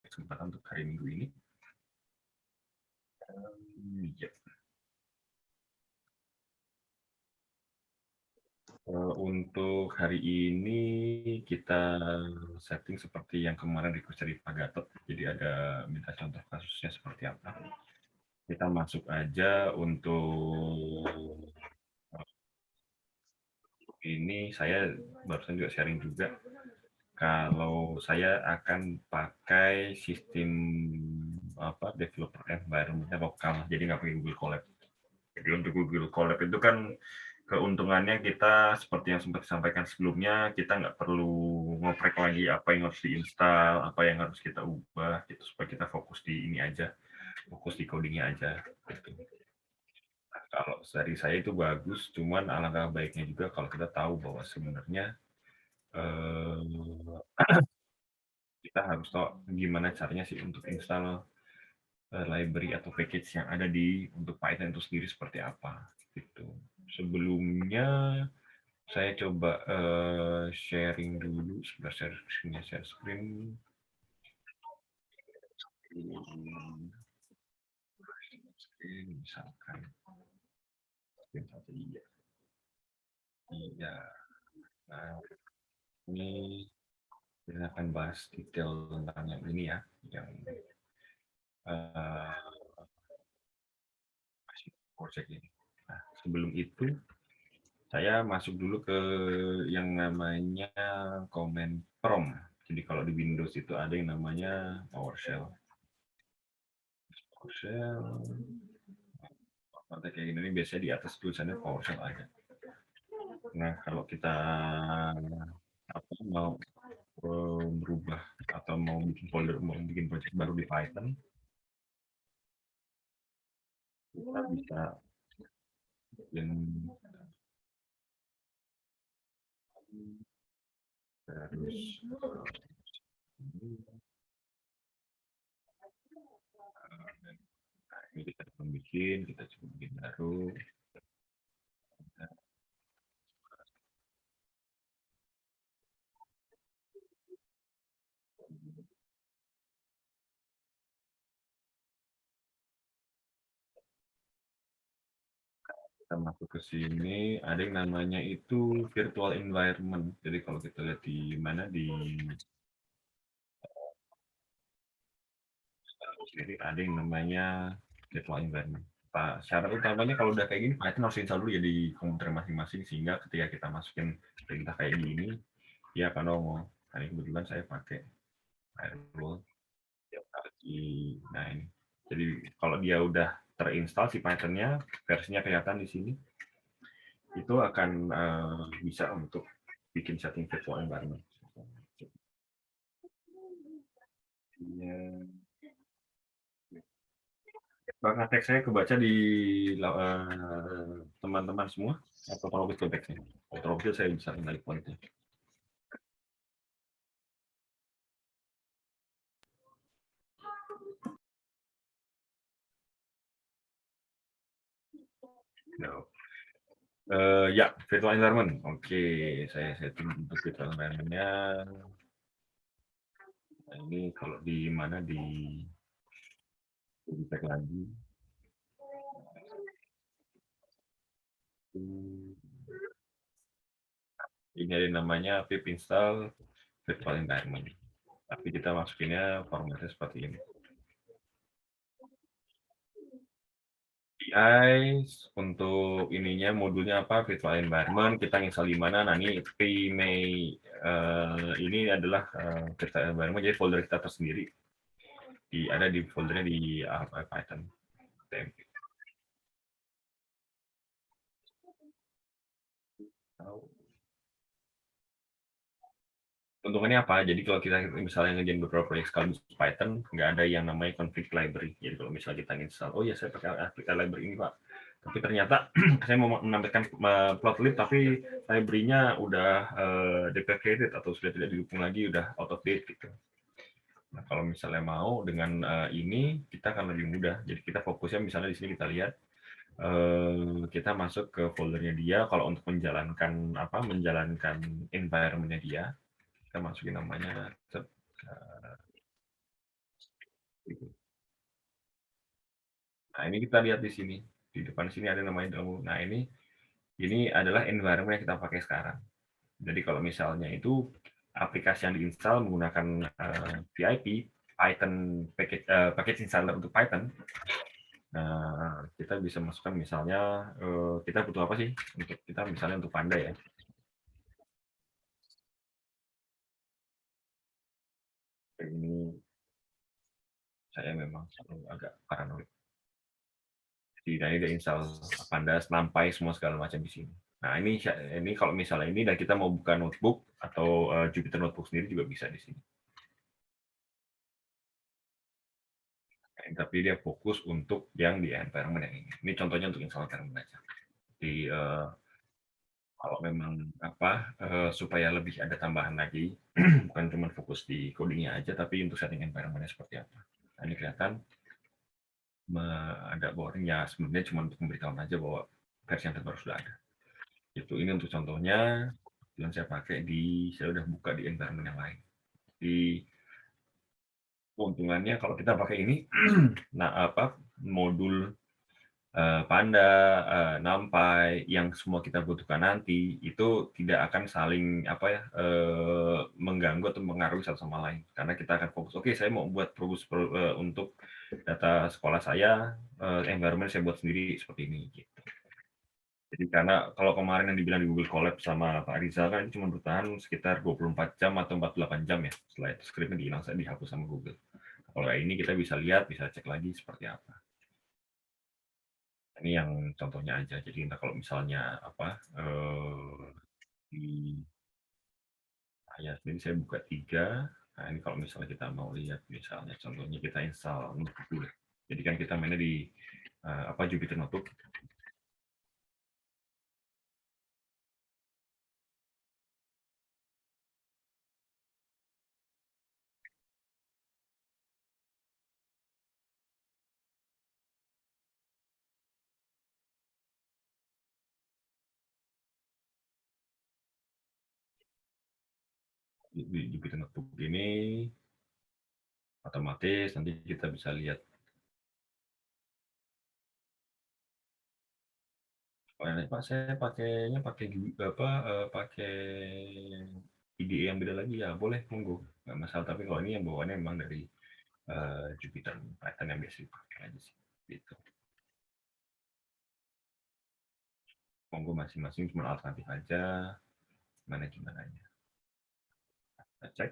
kesempatan untuk hari Minggu ini. Ya. Untuk hari ini kita setting seperti yang kemarin request dari Pak Gatot. Jadi ada minta contoh kasusnya seperti apa. Kita masuk aja untuk ini. Saya barusan juga sharing juga. Kalau saya akan pakai sistem developer environment-nya lokal, jadi nggak pakai Google Colab. Jadi untuk Google Colab itu kan keuntungannya kita seperti yang sempat disampaikan sebelumnya, kita nggak perlu ngoprek lagi apa yang harus diinstal, apa yang harus kita ubah, gitu, supaya kita fokus di ini aja, fokus di codingnya aja. Gitu. Nah, kalau dari saya itu bagus, cuman alangkah baiknya juga kalau kita tahu bahwa sebenarnya kita harus tahu gimana caranya sih untuk install library atau package yang ada di untuk Python itu sendiri seperti apa gitu. Sebelumnya saya coba sharing dulu, sebentar share screen. Misalkan iya. Iya. Nah, ini kita akan bahas detail tentang yang ini ya, yang project ini. Nah, sebelum itu saya masuk dulu ke yang namanya command prompt. Jadi kalau di Windows itu ada yang namanya PowerShell. PowerShell, kayak gini biasanya di atas tulisannya PowerShell aja. Nah, kalau kita mau berubah atau mau bikin folder, mau bikin project baru di Python, kita bisa bikin terus ini kita bikin, kita coba bikin baru. Kita masuk ke sini, ada yang namanya itu virtual environment. Jadi kalau kita lihat di mana di sini ada yang namanya virtual environment. Pak, syarat utamanya kalau udah kayak gini, Python harus install dulu ya di komputer masing-masing sehingga ketika kita masukin perintah kayak gini, ya akan nongol. Nah, ini kebetulan saya pakai firewall. Nah ini, jadi kalau dia udah terinstall si Python-nya, versinya kelihatan di sini, itu akan bisa untuk bikin setting virtual environment. Ya. Bahkan teks saya kebaca di teman-teman semua atau kalau itu teksnya. Kalau itu saya bisa kembali poinnya. No. Ya, virtual environment. Oke, saya setting untuk virtual environment-nya. Nah, ini kalau di mana di tag lagi. Ini ada namanya pip install virtual environment. Tapi kita masukinnya formatnya seperti ini. API untuk ininya modulnya apa, virtual environment, kita install di mana. Nah ini ini adalah virtual environment, jadi folder kita tersendiri ada di foldernya di Python. Untungnya apa? Jadi kalau kita misalnya ngerjain beberapa proyek sekaligus Python, nggak ada yang namanya config library. Jadi kalau misalnya kita install, oh ya saya pakai aplikasi library ini Pak, tapi ternyata saya mau menampilkan plotly tapi library-nya udah deprecated atau sudah tidak didukung lagi, udah out of date gitu. Nah, kalau misalnya mau dengan ini kita akan lebih mudah. Jadi kita fokusnya misalnya di sini kita lihat kita masuk ke foldernya dia. Kalau untuk menjalankan environment-nya dia, kita masukin namanya Gitu. Nah, ini kita lihat di sini. Di depan sini ada namanya Django. Nah, ini adalah environment yang kita pakai sekarang. Jadi kalau misalnya itu aplikasi yang diinstal menggunakan PIP, Python package installer untuk Python. Nah, kita bisa masukkan misalnya kita butuh apa sih untuk kita misalnya untuk Panda ya. Ini saya memang selalu agak paranoid. Jadi dia install Pandas, NumPy semua segala macam di sini. Nah, ini kalau misalnya ini dan kita mau buka notebook atau Jupyter Notebook sendiri juga bisa di sini. Tapi dia fokus untuk yang di environment yang ini. Ini contohnya untuk install environment aja. Jadi kalau memang supaya lebih ada tambahan lagi, bukan cuma fokus di codingnya aja, tapi untuk setting environment-nya seperti apa. Nah, ini kelihatan ada boring ya, sebenarnya cuma untuk memberitahu aja bahwa versi yang terbaru sudah ada. Ini untuk contohnya yang saya pakai saya udah buka di environment yang lain. Di keuntungannya kalau kita pakai ini, nah modul Panda, NumPy yang semua kita butuhkan nanti itu tidak akan saling mengganggu atau mengaruhi satu sama lain karena kita akan fokus. Oke, saya mau buat untuk data sekolah saya, environment saya buat sendiri seperti ini. Gitu. Jadi karena kalau kemarin yang dibilang di Google Colab sama Pak Rizal kan itu cuma bertahan sekitar 24 jam atau 48 jam ya. Setelah itu skripnya dihilang, dihapus sama Google. Kalau ini kita bisa lihat, bisa cek lagi seperti apa. Ini yang contohnya aja. Jadi kalau misalnya di sendiri saya buka 3. Nah, ini kalau misalnya kita mau lihat misalnya contohnya kita install notebook dulu. Jadi kan kita mainnya di Jupyter Notebook. Di Jupyter Notebook ini otomatis nanti kita bisa lihat. Pak, saya pakainya pakai IDE yang beda lagi ya, boleh, monggo, nggak masalah. Tapi kalau ini yang bawaannya memang dari Jupyter Python yang biasa dipakai aja sih, gitu. Monggo masing-masing cuma alternatif aja, gimana ya. Kita cek.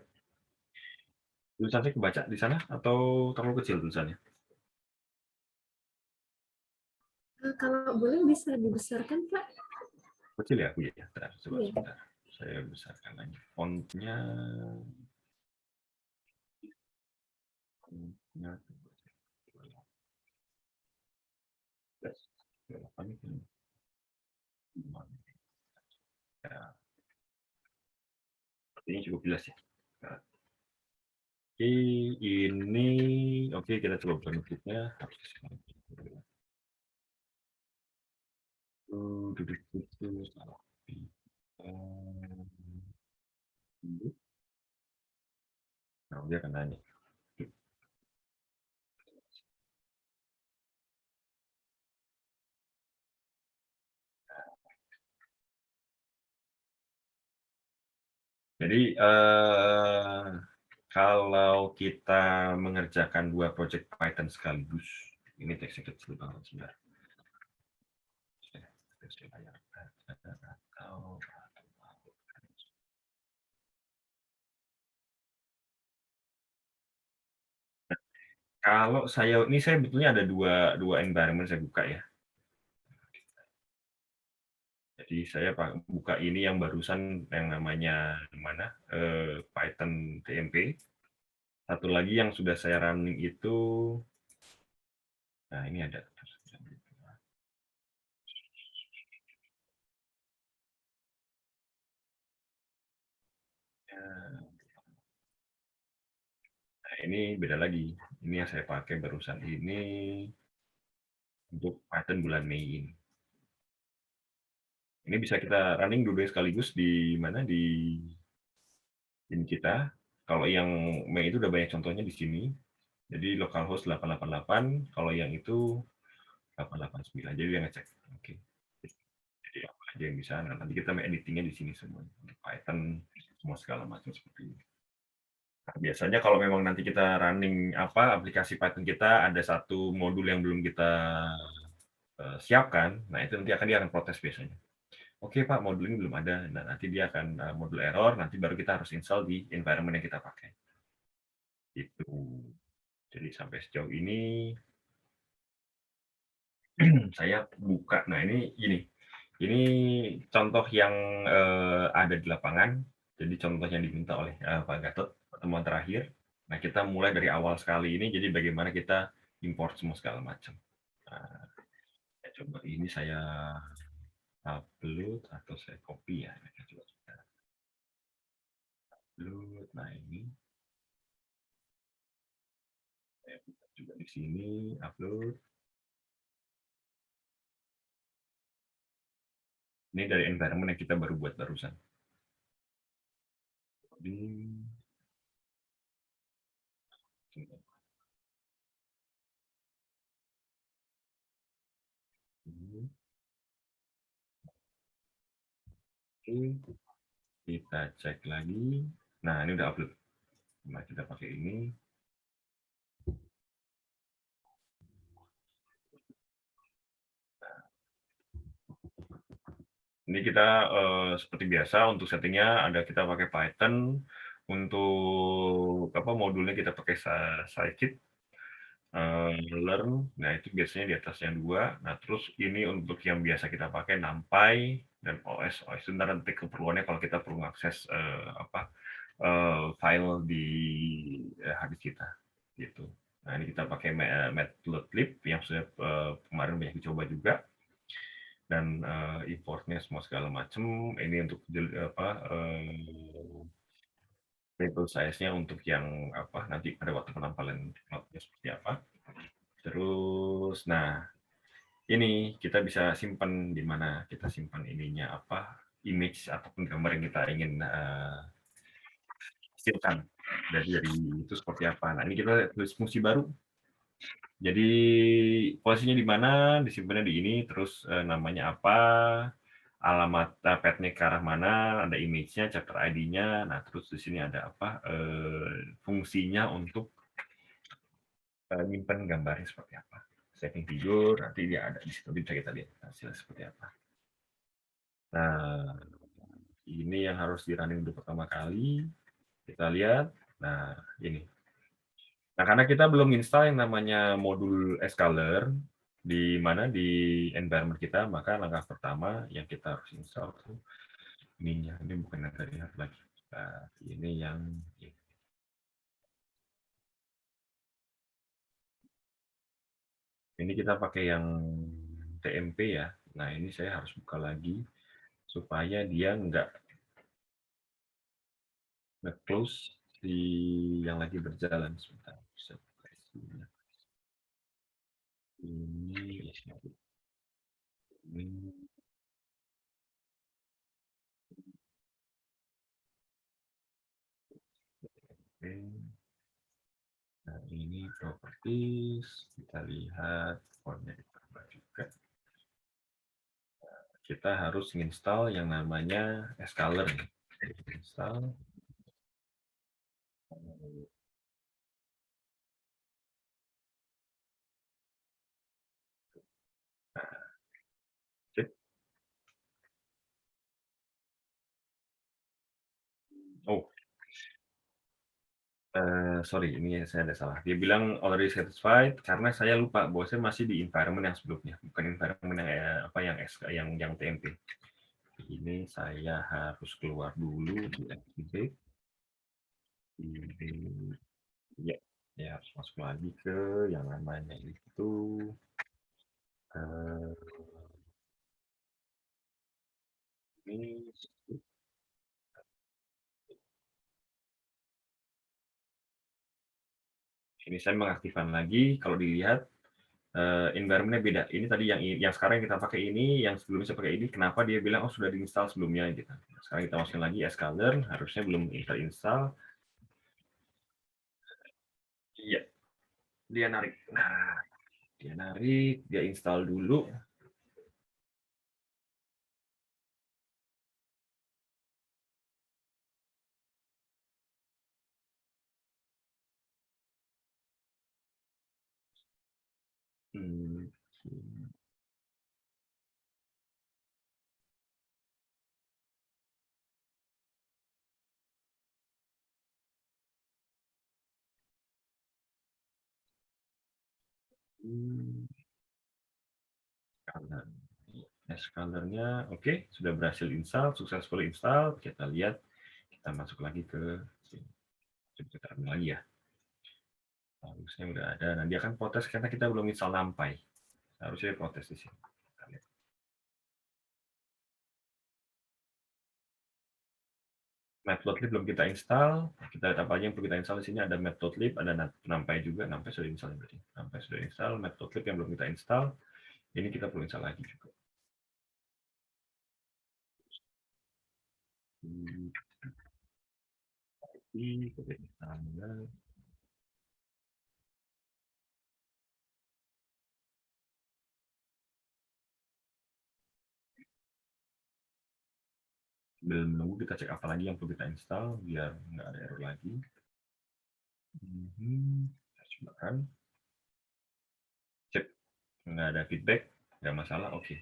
Tulisannya kebaca di sana atau terlalu kecil tulisannya? Kalau boleh bisa dibesarkan, Pak. Kecil ya, Bu ya. Coba sebentar. Saya besarkan lagi. Fontnya ya, ini cukup jelas ya. Oke, ini oke kita coba buka notebooknya. Nah, dia akan nanya. Jadi kalau kita mengerjakan 2 project Python sekaligus, ini teksnya kecil banget sebentar. Kalau saya betulnya ada dua environment saya buka ya. Jadi saya buka ini yang barusan yang namanya mana Python TMP. Satu lagi yang sudah saya running itu, nah ini ada. Nah, ini beda lagi. Ini yang saya pakai barusan ini untuk Python bulan Mei ini. Ini bisa kita running dulu sekaligus di mana di ini kita. Kalau yang Mei itu udah banyak contohnya di sini. Jadi localhost 888, kalau yang itu 889. Jadi dia ngecek. Oke. Jadi apa aja yang bisa. Nah, nanti kita editingnya di sini semua. Python, semua segala macam seperti ini. Nah, biasanya kalau memang nanti kita running aplikasi Python kita ada satu modul yang belum kita siapkan, nah itu nanti dia akan protes biasanya. Oke Pak, modul ini belum ada. Nah, nanti dia akan modul error, nanti baru kita harus install di environment yang kita pakai. Itu. Jadi sampai sejauh ini saya buka. Nah, ini contoh yang ada di lapangan. Jadi contoh yang diminta oleh Pak Gatot pertemuan terakhir. Nah, kita mulai dari awal sekali ini. Jadi bagaimana kita import semua segala macam. Nah, coba ini saya upload atau saya copy ya. Coba upload. Nah, ini saya buka juga di sini upload. Ini dari environment yang kita baru buat barusan. Oke, kita cek lagi. Nah, ini udah upload. Nah, kita pakai ini. Ini kita seperti biasa untuk settingnya ada kita pakai Python. Untuk modulnya kita pakai scikit learn. Nah, itu biasanya di atasnya 2. Nah, terus ini untuk yang biasa kita pakai NumPy dan OS. OS itu nanti keperluannya kalau kita perlu mengakses file di hard disk kita gitu. Nah, ini kita pakai matplotlib yang sudah kemarin banyak dicoba juga, dan importnya semua segala macam. Ini untuk table size-nya untuk yang nanti pada waktu penampalan notnya seperti apa. Terus, nah ini kita bisa simpan di mana kita simpan ininya image ataupun gambar yang kita ingin hasilkan dari itu seperti apa. Nah, ini kita tulis fungsi baru. Jadi posisinya di mana, disimpannya di ini, terus namanya apa, alamat path-nya ke arah mana, ada image-nya, chapter ID-nya. Nah, terus di sini ada fungsinya untuk nyimpen gambarnya seperti apa. Saving figur, nanti dia ada di situ, bisa kita lihat hasilnya seperti apa. Nah, ini yang harus di-running untuk pertama kali. Kita lihat. Nah, ini. Nah, karena kita belum install yang namanya modul Scalar di mana di environment kita, maka langkah pertama yang kita harus install itu ininya. Ini bukan yang dari hard lagi. Nah, ini yang ini kita pakai yang TMP ya. Nah, ini saya harus buka lagi supaya dia nggak nge-close di yang lagi berjalan. Sebentar. Bisa buka isinya. Ini nah, ini properties, kita lihat formnya ditambah juga. Kita harus install yang namanya Scalar. Install. Oh, sorry, ini saya ada salah. Dia bilang already satisfied karena saya lupa bahwa saya masih di environment yang sebelumnya, bukan environment yang TMP. Ini saya harus keluar dulu di activate. Ya, ya harus masuk lagi ke yang namanya itu ini saya mengaktifkan lagi. Kalau dilihat environment-nya beda. Ini tadi yang sekarang kita pakai ini, yang sebelumnya saya pakai ini. Kenapa dia bilang sudah diinstal sebelumnya gitu. Sekarang kita masukin lagi Scalar, harusnya belum terinstall. Iya. dia narik. Nah, dia narik, dia install dulu. Hmm. Escalernya oke, sudah berhasil install, successful install. Kita lihat, kita masuk lagi ke sini. Coba kita ambil lagi ya. Harusnya udah ada. Nah, dia kan protes karena kita belum install NumPy. Harusnya dia protes di sini. Kita lihat. Matplotlib belum kita install. Kita lihat apa aja yang perlu kita install di sini. Ada Matplotlib, ada NumPy juga. NumPy sudah install berarti. NumPy sudah install. Matplotlib yang belum kita install. Ini kita perlu install lagi juga. Belum menunggu, kita cek apa lagi yang perlu kita install biar nggak ada error lagi. Kita coba kan. Cek, nggak ada feedback, nggak masalah, oke.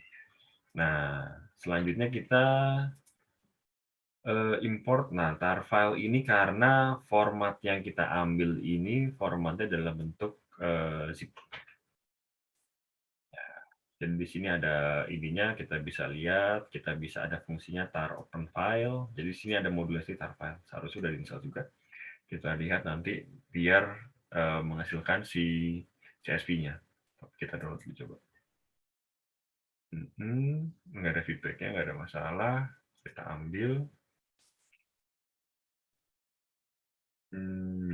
Nah, selanjutnya kita import. Nah, tar file ini karena format yang kita ambil ini formatnya dalam bentuk zip. Dan di sini ada ininya, kita bisa lihat, kita bisa ada fungsinya tar open file. Jadi di sini ada modulasi tar file. Seharusnya sudah diinstal juga. Kita lihat nanti biar menghasilkan si CSV-nya. Kita download dulu coba. Nggak ada feedback-nya, nggak ada masalah. Kita ambil.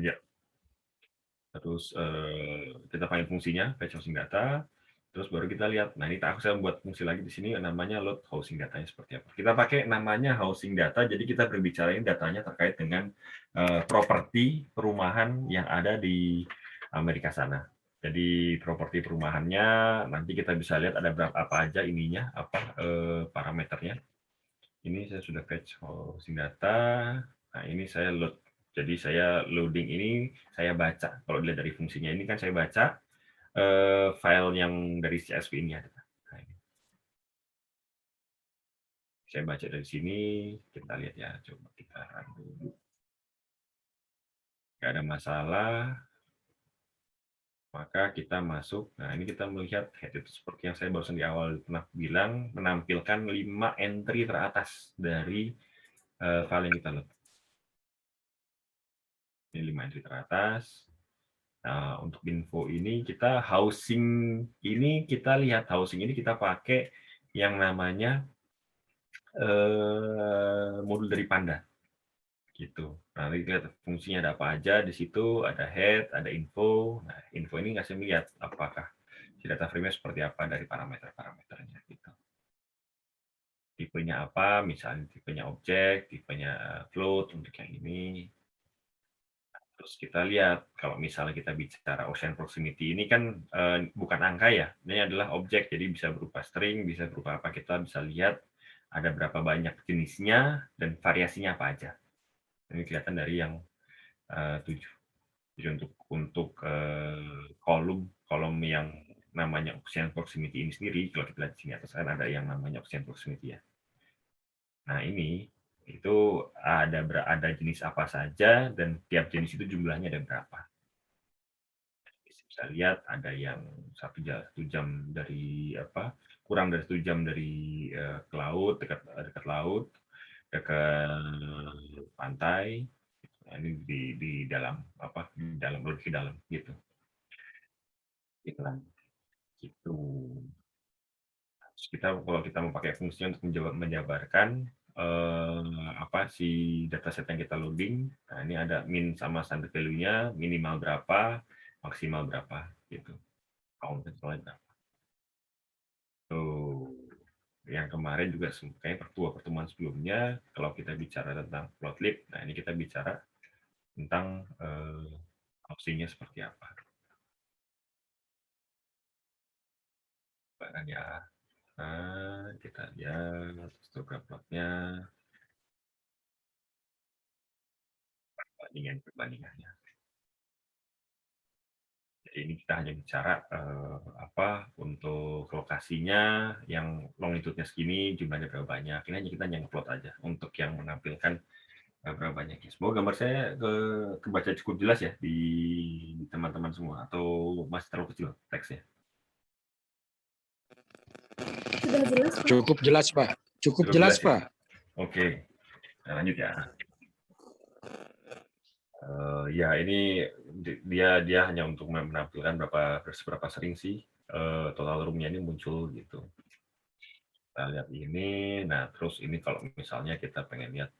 Ya. Terus kita panggil fungsinya fetch housing data. Terus baru kita lihat. Nah, ini aku saya buat fungsi lagi di sini namanya load housing datanya seperti apa. Kita pakai namanya housing data. Jadi kita berbicara ini datanya terkait dengan properti perumahan yang ada di Amerika sana. Jadi properti perumahannya nanti kita bisa lihat ada berapa apa aja ininya, apa parameternya. Ini saya sudah fetch housing data. Nah, ini saya load. Jadi saya loading ini saya baca. Kalau dilihat dari fungsinya ini kan saya baca file yang dari CSV ini ada. Nah, ini. Saya baca dari sini, kita lihat ya. Coba kita run dulu. Nggak ada masalah. Maka kita masuk. Nah, ini kita melihat head itu seperti yang saya barusan di awal pernah bilang, menampilkan 5 entry teratas dari file yang kita load. Ini 5 entry teratas. Nah, untuk info ini kita housing ini kita lihat housing ini kita pakai yang namanya modul dari Panda gitu. Nah, nanti lihat fungsinya ada apa aja di situ, ada head, ada info. Nah, info ini ngasih lihat apakah si data frame-nya seperti apa dari parameter-parameternya gitu. Tipenya apa, misalnya tipenya objek, tipenya float untuk yang ini. Terus kita lihat, kalau misalnya kita bicara ocean proximity, ini kan bukan angka ya, ini adalah objek, jadi bisa berupa string, bisa berupa apa, kita bisa lihat ada berapa banyak jenisnya, dan variasinya apa aja. Ini kelihatan dari yang 7. Jadi untuk kolom yang namanya ocean proximity ini sendiri, kalau kita lihat di sini atas kan ada yang namanya ocean proximity ya. Nah ini, itu ada jenis apa saja, dan tiap jenis itu jumlahnya ada berapa. Bisa lihat ada yang 1 jam dari apa, kurang dari 1 jam dari ke laut, dekat laut, dekat pantai. Nah, ini di dalam apa, di dalam lebih ke dalam gitu. Itulah gitu. Kita kalau kita mau pakai fungsi untuk menjabarkan apa si dataset yang kita loading. Nah, ini ada min sama standard value-nya, minimal berapa, maksimal berapa gitu. Count berapa. Tuh. Yang kemarin juga kayak pertemuan sebelumnya, kalau kita bicara tentang plotlib, nah ini kita bicara tentang opsinya seperti apa. Kan ya. Nah, kita lihat histogram plotnya, perbandingannya. Jadi ini kita hanya bicara apa untuk lokasinya yang longitude-nya segini, jumlahnya berapa banyak. Ini hanya kita hanya plot aja untuk yang menampilkan berapa banyaknya. Semoga gambar saya kebaca cukup jelas ya di teman-teman semua, atau masih terlalu kecil teksnya? Sudah jelas, Pak. Cukup jelas, Pak. Cukup jelas, ya? Pak. Oke, nah, lanjut ya. Ya ini dia hanya untuk menampilkan seberapa sering sih total room-nya ini muncul gitu. Kita lihat ini, nah terus ini kalau misalnya kita pengen lihat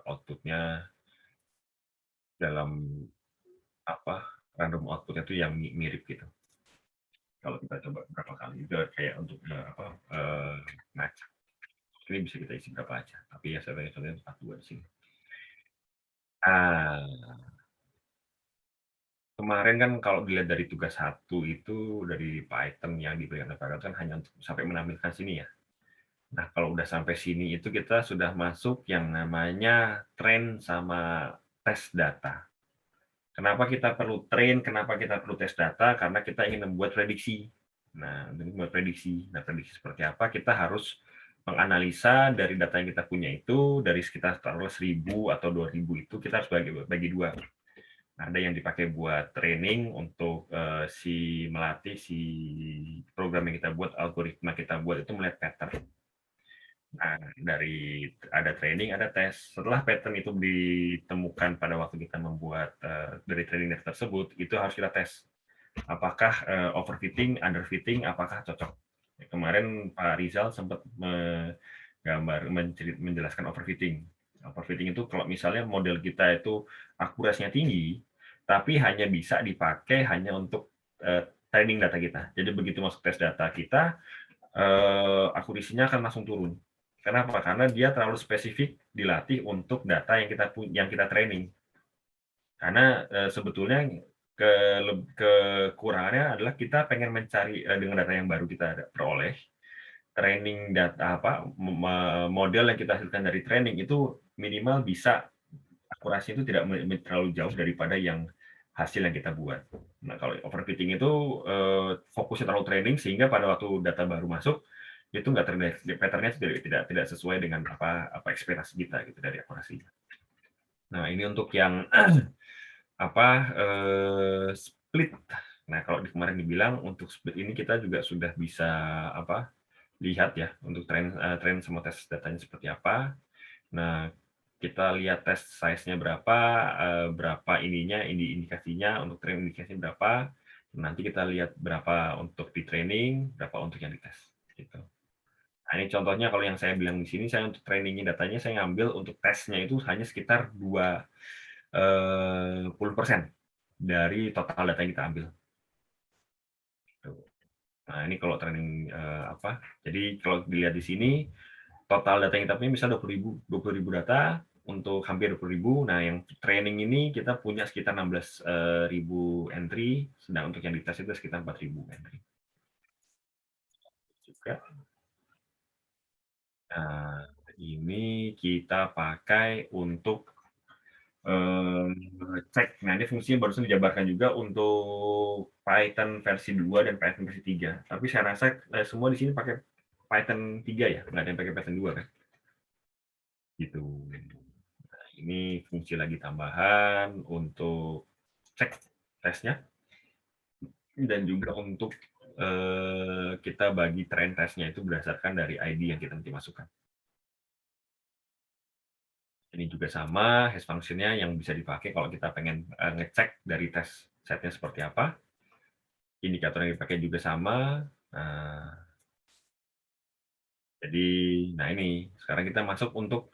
output-nya dalam apa random output-nya itu yang mirip gitu. Kalau kita coba berapa kali juga kayak untuk match. Ini bisa kita isi berapa aja, tapi ya saya contohnya 42 di sini. Kemarin kan kalau dilihat dari tugas 1 itu dari Python yang diberikan oleh Python kan hanya untuk sampai menampilkan sini ya. Nah, kalau udah sampai sini itu kita sudah masuk yang namanya train sama tes data. Kenapa kita perlu train? Kenapa kita perlu tes data? Karena kita ingin membuat prediksi. Nah, untuk membuat prediksi. Nah, prediksi seperti apa? Kita harus menganalisa dari data yang kita punya itu, dari sekitar 1.000 atau 2.000 itu, kita harus bagi dua. Nah, ada yang dipakai buat training untuk melatih si program yang kita buat, algoritma kita buat itu melihat pattern. Nah, dari ada training, ada tes. Setelah pattern itu ditemukan pada waktu kita membuat dari training data tersebut, itu harus kita tes. Apakah overfitting, underfitting, apakah cocok. Kemarin Pak Rizal sempat menjelaskan overfitting. Overfitting itu kalau misalnya model kita itu akurasinya tinggi, tapi hanya bisa dipakai hanya untuk training data kita. Jadi begitu masuk tes data kita, akurasinya akan langsung turun. Kenapa? Karena dia terlalu spesifik dilatih untuk data yang kita training. Karena sebetulnya kekurangannya adalah kita pengen mencari dengan data yang baru kita peroleh, training data model yang kita hasilkan dari training itu minimal bisa akurasi itu tidak terlalu jauh daripada yang hasil yang kita buat. Nah, kalau overfitting itu fokusnya terlalu training sehingga pada waktu data baru masuk itu nggak terdeteksi, patternnya tidak sesuai dengan apa ekspektasi kita gitu dari akurasinya. Nah, ini untuk yang split. Nah, kalau kemarin dibilang untuk split ini kita juga sudah bisa lihat ya untuk tren sama tes datanya seperti apa. Nah, kita lihat tes size-nya berapa, berapa indikasinya untuk tren indikasinya berapa. Nanti kita lihat berapa untuk di training, berapa untuk yang dites gitu. Nah, ini contohnya kalau yang saya bilang di sini, saya untuk trainingin datanya saya ngambil untuk tesnya itu hanya sekitar 20% dari total data yang kita ambil. Nah, ini kalau training jadi kalau dilihat di sini total data yang kita punya bisa 20.000 data untuk hampir 20.000. Nah, yang training ini kita punya sekitar 16.000 entry, sedang untuk yang dites itu sekitar 4.000 entry. Juga. Nah, ini kita pakai untuk cek. Nah, ini fungsinya barusan dijabarkan juga untuk Python versi 2 dan Python versi 3. Tapi saya rasa semua di sini pakai Python 3 ya, nggak ada yang pakai Python 2 kan? Gitu. Nah, ini fungsi lagi tambahan untuk cek tesnya dan juga untuk kita bagi tren tesnya itu berdasarkan dari ID yang kita nanti masukkan. Ini juga sama, hash function-nya yang bisa dipakai kalau kita pengen ngecek dari tes setnya seperti apa. Indikator yang dipakai juga sama. Nah, jadi, nah ini sekarang kita masuk untuk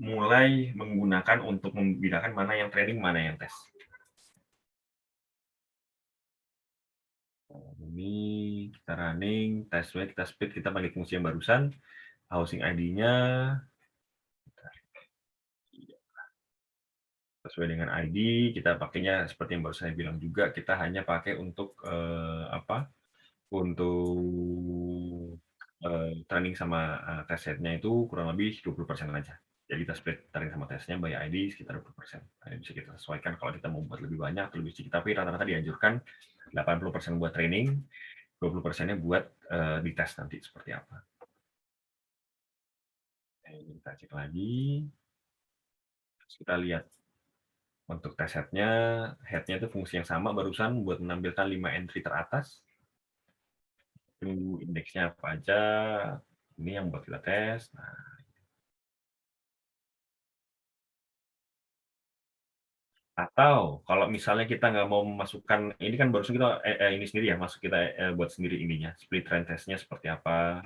mulai menggunakan untuk membedakan mana yang training, mana yang tes. Ini kita running, tes kita split, kita pakai fungsi yang barusan, housing ID-nya sesuai dengan ID, kita pakainya seperti yang baru saya bilang juga, kita hanya pakai untuk Untuk training sama test setnya itu kurang lebih 20% aja. Jadi kita split training sama tesnya by ID sekitar 20%. Nah, bisa kita sesuaikan kalau kita mau buat lebih banyak atau lebih sedikit, tapi rata-rata dianjurkan 80% buat training, 20%-nya buat dites nanti seperti apa. Oke, kita cek lagi. Terus kita lihat untuk test head-nya itu fungsi yang sama barusan buat menampilkan 5 entry teratas. Itu indeksnya apa aja. Ini yang buat kita tes. Nah, atau kalau misalnya kita nggak mau memasukkan, ini kan barusan kita ini sendiri ya, masuk kita buat sendiri ininya, split trend testnya seperti apa,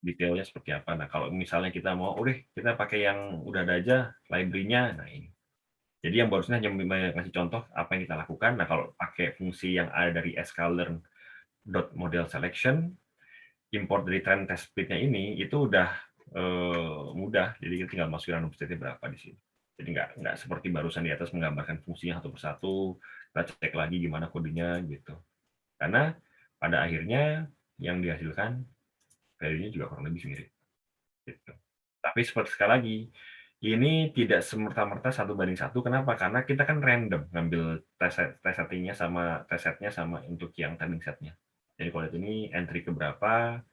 detailnya seperti apa. Nah, kalau misalnya kita mau, udah kita pakai yang udah ada aja, library-nya, nah ini. Jadi yang barusan hanya ngasih contoh apa yang kita lakukan. Nah, kalau pakai fungsi yang ada dari sklearn.model selection, import dari trend test split-nya ini, itu udah mudah. Jadi kita tinggal masukin random state-nya berapa di sini. Jadi nggak seperti barusan di atas menggambarkan fungsinya satu persatu, kita cek lagi gimana kodenya gitu. Karena pada akhirnya yang dihasilkan value-nya juga kurang lebih mirip. Gitu. Tapi seperti sekali lagi, ini tidak semerta-merta 1:1. Kenapa? Karena kita kan random ngambil test settingnya sama test setnya sama untuk yang training setnya. Jadi kalau ini entry ke berapa,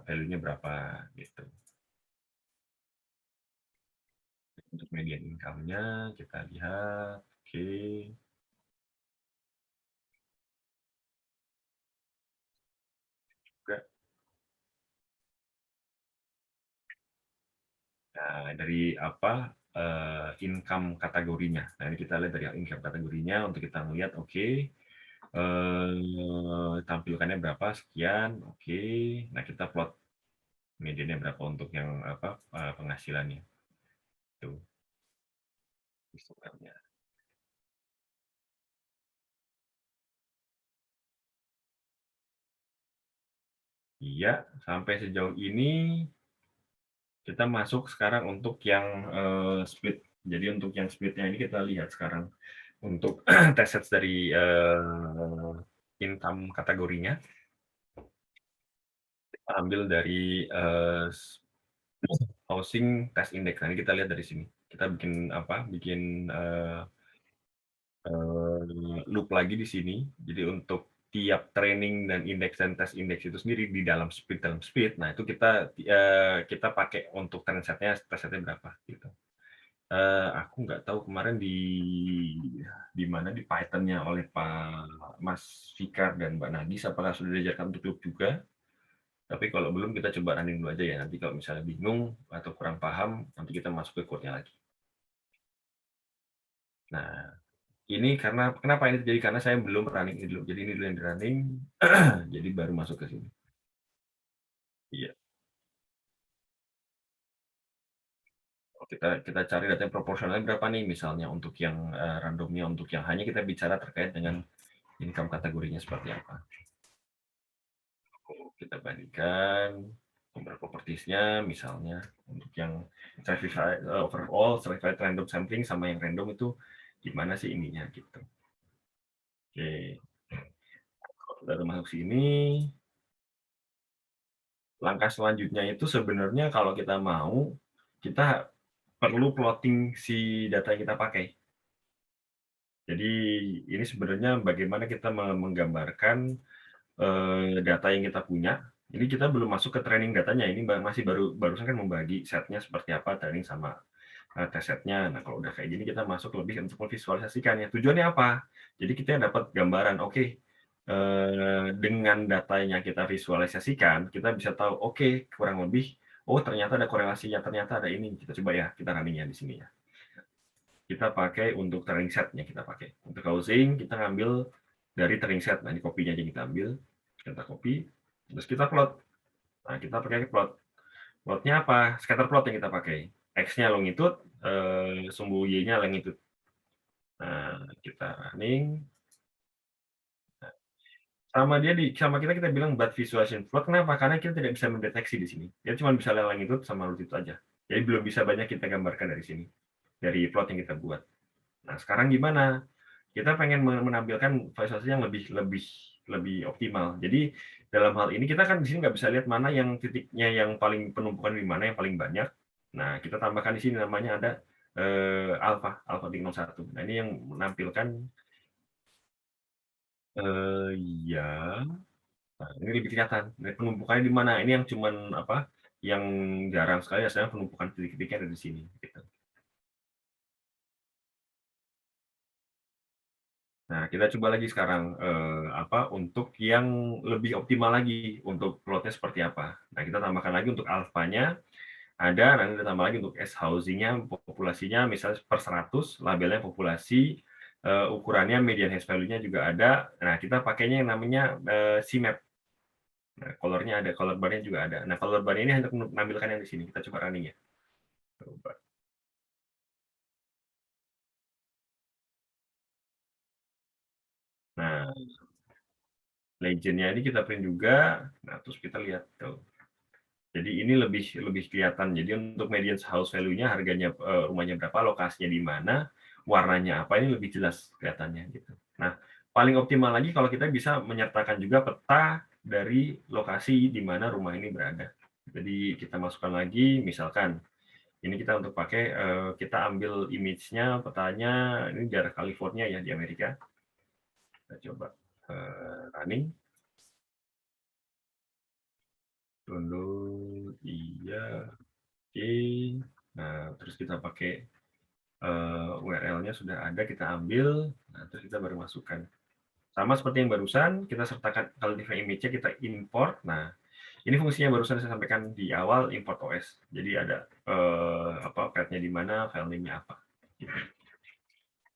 value-nya berapa gitu. Untuk median income-nya kita lihat, oke. Juga. Nah, dari apa income kategorinya. Nah, ini kita lihat dari income kategorinya untuk kita melihat, oke, tampilkannya berapa sekian, oke. Nah, kita plot mediannya berapa untuk yang apa penghasilannya. Tuh. Histogram-nya. Iya, sampai sejauh ini kita masuk sekarang untuk yang split. Jadi untuk yang splitnya ini kita lihat sekarang untuk test sets dari income kategorinya. Kita ambil dari housing test index. Nah, ini kita lihat dari sini. Kita bikin apa? Bikin loop lagi di sini. Jadi untuk tiap training dan indeks dan tes indeks itu sendiri di dalam speed. Nah, itu kita pakai untuk trend setnya, tes setnya berapa gitu. Aku nggak tahu kemarin di mana di Python-nya oleh Pak Mas Fikar dan Mbak Nagis apakah sudah diajarkan untuk loop juga. Tapi kalau belum kita coba running dulu aja ya. Nanti kalau misalnya bingung atau kurang paham, nanti kita masuk ke code-nya lagi. Nah, ini kenapa ini terjadi? Karena saya belum running ini dulu. Jadi ini dulu yang di running, jadi baru masuk ke sini. Iya. Kita cari data proporsionalnya berapa nih, misalnya untuk yang randomnya, untuk yang hanya kita bicara terkait dengan income kategorinya seperti apa. Kita bandingkan nomor propertiesnya, misalnya untuk yang overall certified random sampling sama yang random itu gimana sih ininya gitu. Oke, kalau udah masuk sini, langkah selanjutnya itu sebenarnya kalau kita mau, kita perlu plotting si data yang kita pakai. Jadi ini sebenarnya bagaimana kita menggambarkan data yang kita punya. Ini kita belum masuk ke training datanya. Ini masih barusan kan membagi setnya seperti apa training sama test setnya. Nah, kalau udah kayak gini kita masuk lebih untuk memvisualisasikan ya. Tujuannya apa? Jadi kita dapat gambaran. Oke, dengan data yang kita visualisasikan, kita bisa tahu. Oke, kurang lebih. Oh, ternyata ada korelasinya. Ternyata ada ini. Kita coba ya. Kita runningnya di sini ya. Kita pakai untuk training setnya kita pakai. Untuk housing kita ngambil dari training set. Nah, ini kopinya aja kita ambil. Kita copy. Terus kita plot. Nah, kita pakai plot. Plotnya apa? Scatter plot yang kita pakai. X-nya longitude, sumbu Y-nya longitude. Nah, kita running. Nah, sama kita bilang bad visualization plot. Kenapa? Karena kita tidak bisa mendeteksi di sini. Dia cuma bisa longitude sama longitude aja. Jadi belum bisa banyak kita gambarkan dari sini. Dari plot yang kita buat. Nah, sekarang gimana? kita pengen menampilkan visualisasi yang lebih optimal. Jadi dalam hal ini kita kan di sini nggak bisa lihat mana yang titiknya yang paling penumpukan di mana yang paling banyak. Nah, kita tambahkan di sini namanya ada alpha titik 01. Nah, ini yang menampilkan ya, nah, ini lebih kelihatan. Nah, penumpukannya di mana? Ini yang cuman apa? Yang jarang sekali biasanya penumpukan titik-titiknya ada di sini. Gitu. Nah, kita coba lagi sekarang untuk yang lebih optimal lagi untuk plotnya seperti apa. Nah, kita tambahkan lagi untuk alfanya ada, nanti kita tambah lagi untuk S housing-nya, populasinya misalnya per 100, labelnya populasi, ukurannya median hash value-nya juga ada. Nah, kita pakainya yang namanya CMap. Nah, color-nya ada, color bar-nya juga ada. Nah, color bar ini untuk menampilkan yang di sini. Kita coba running ya. Coba. Nah, legend-nya ini kita print juga. Nah, terus kita lihat tuh. Jadi ini lebih kelihatan. Jadi untuk median house value-nya, harganya rumahnya berapa, lokasinya di mana, warnanya apa, ini lebih jelas kelihatannya gitu. Nah, paling optimal lagi kalau kita bisa menyertakan juga peta dari lokasi di mana rumah ini berada. Jadi kita masukkan lagi, misalkan ini kita untuk pakai kita ambil image-nya, petanya ini daerah California ya di Amerika. Kita coba running. Download, iya, oke. Nah, terus kita pakai URL-nya sudah ada, kita ambil, nah, terus kita baru masukkan. Sama seperti yang barusan, kita sertakan kalau di file image-nya kita import. Nah, ini fungsinya barusan saya sampaikan di awal, import OS. Jadi ada path-nya di mana, file name-nya apa. Gitu.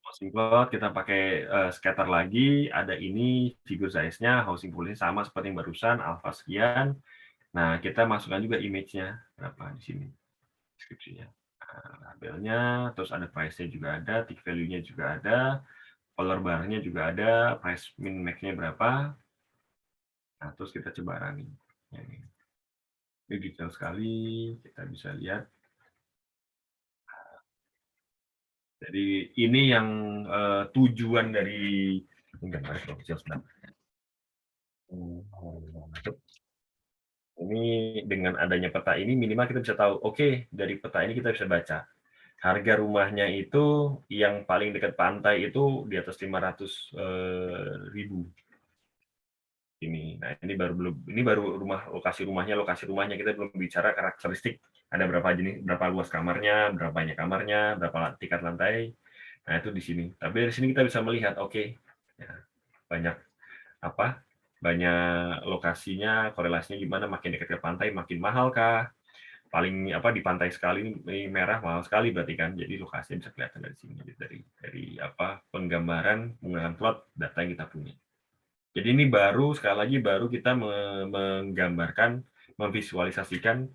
Housing plot kita pakai scatter lagi, ada ini figure size-nya, housing pool-nya sama seperti yang barusan, alpha sekian. Nah, kita masukkan juga image-nya berapa di sini, deskripsinya. Nah, labelnya, terus ada price-nya juga ada, tick value-nya juga ada, color bar-nya juga ada, price min max-nya berapa. Nah, terus kita coba running. Ini detail sekali, kita bisa lihat. Jadi ini yang tujuan dari ini dengan adanya peta ini minimal kita bisa tahu, oke, dari peta ini kita bisa baca harga rumahnya itu yang paling dekat pantai itu di atas 500.000 ini. Nah, ini baru lokasi rumahnya kita belum bicara karakteristik ada berapa jenis, berapa luas kamarnya, berapa banyak kamarnya, berapa tingkat lantai. Nah, itu di sini. Tapi dari sini kita bisa melihat, oke, ya, banyak apa? Banyak lokasinya, korelasinya gimana, makin dekat ke pantai makin mahal kah? Paling di pantai sekali ini merah mahal sekali berarti kan. Jadi lokasinya bisa kelihatan dari sini dari penggambaran menggunakan plot data yang kita punya. Jadi ini sekali lagi baru kita menggambarkan, memvisualisasikan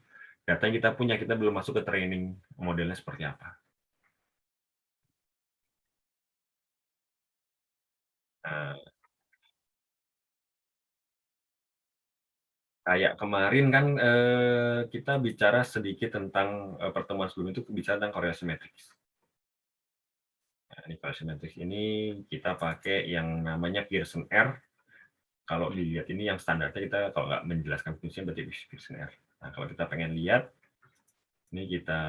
data yang kita punya, kita belum masuk ke training modelnya seperti apa. Nah, kayak kemarin kan kita bicara sedikit tentang pertemuan sebelum itu bicara tentang korelasi matriks. Nah, ini korelasi matriks ini kita pakai yang namanya Pearson R. Kalau dilihat ini yang standarnya kita kalau nggak menjelaskan fungsinya berarti Pearson R. Nah, kalau kita pengen lihat, ini kita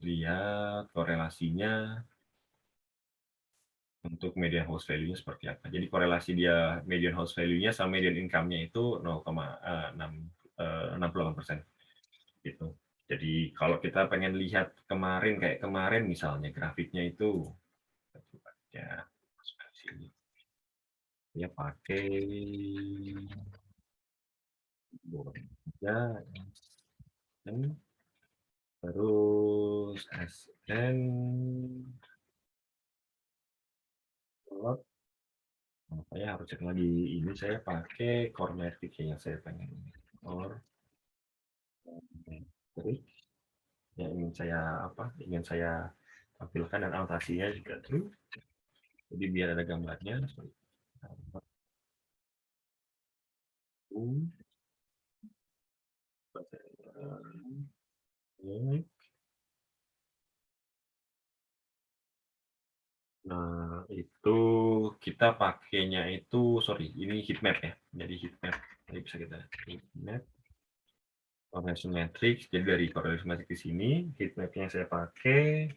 lihat korelasinya untuk median house value-nya seperti apa. Jadi korelasi dia median house value-nya sama median income-nya itu 0,68%. Gitu. Jadi kalau kita pengen lihat kayak kemarin misalnya grafiknya itu, ya sini. Dia pakai ya, terus SN saya harus cek lagi ini saya pakai core metric yang saya pengen core metric yang ingin saya tampilkan dan anotasinya juga true jadi biar ada gambarnya Nah, itu kita pakainya itu, sorry, ini heat map ya. Jadi heat map, ini bisa kita heat map, correlation matrix. Jadi dari correlation matrix di sini, heat map-nya saya pakai,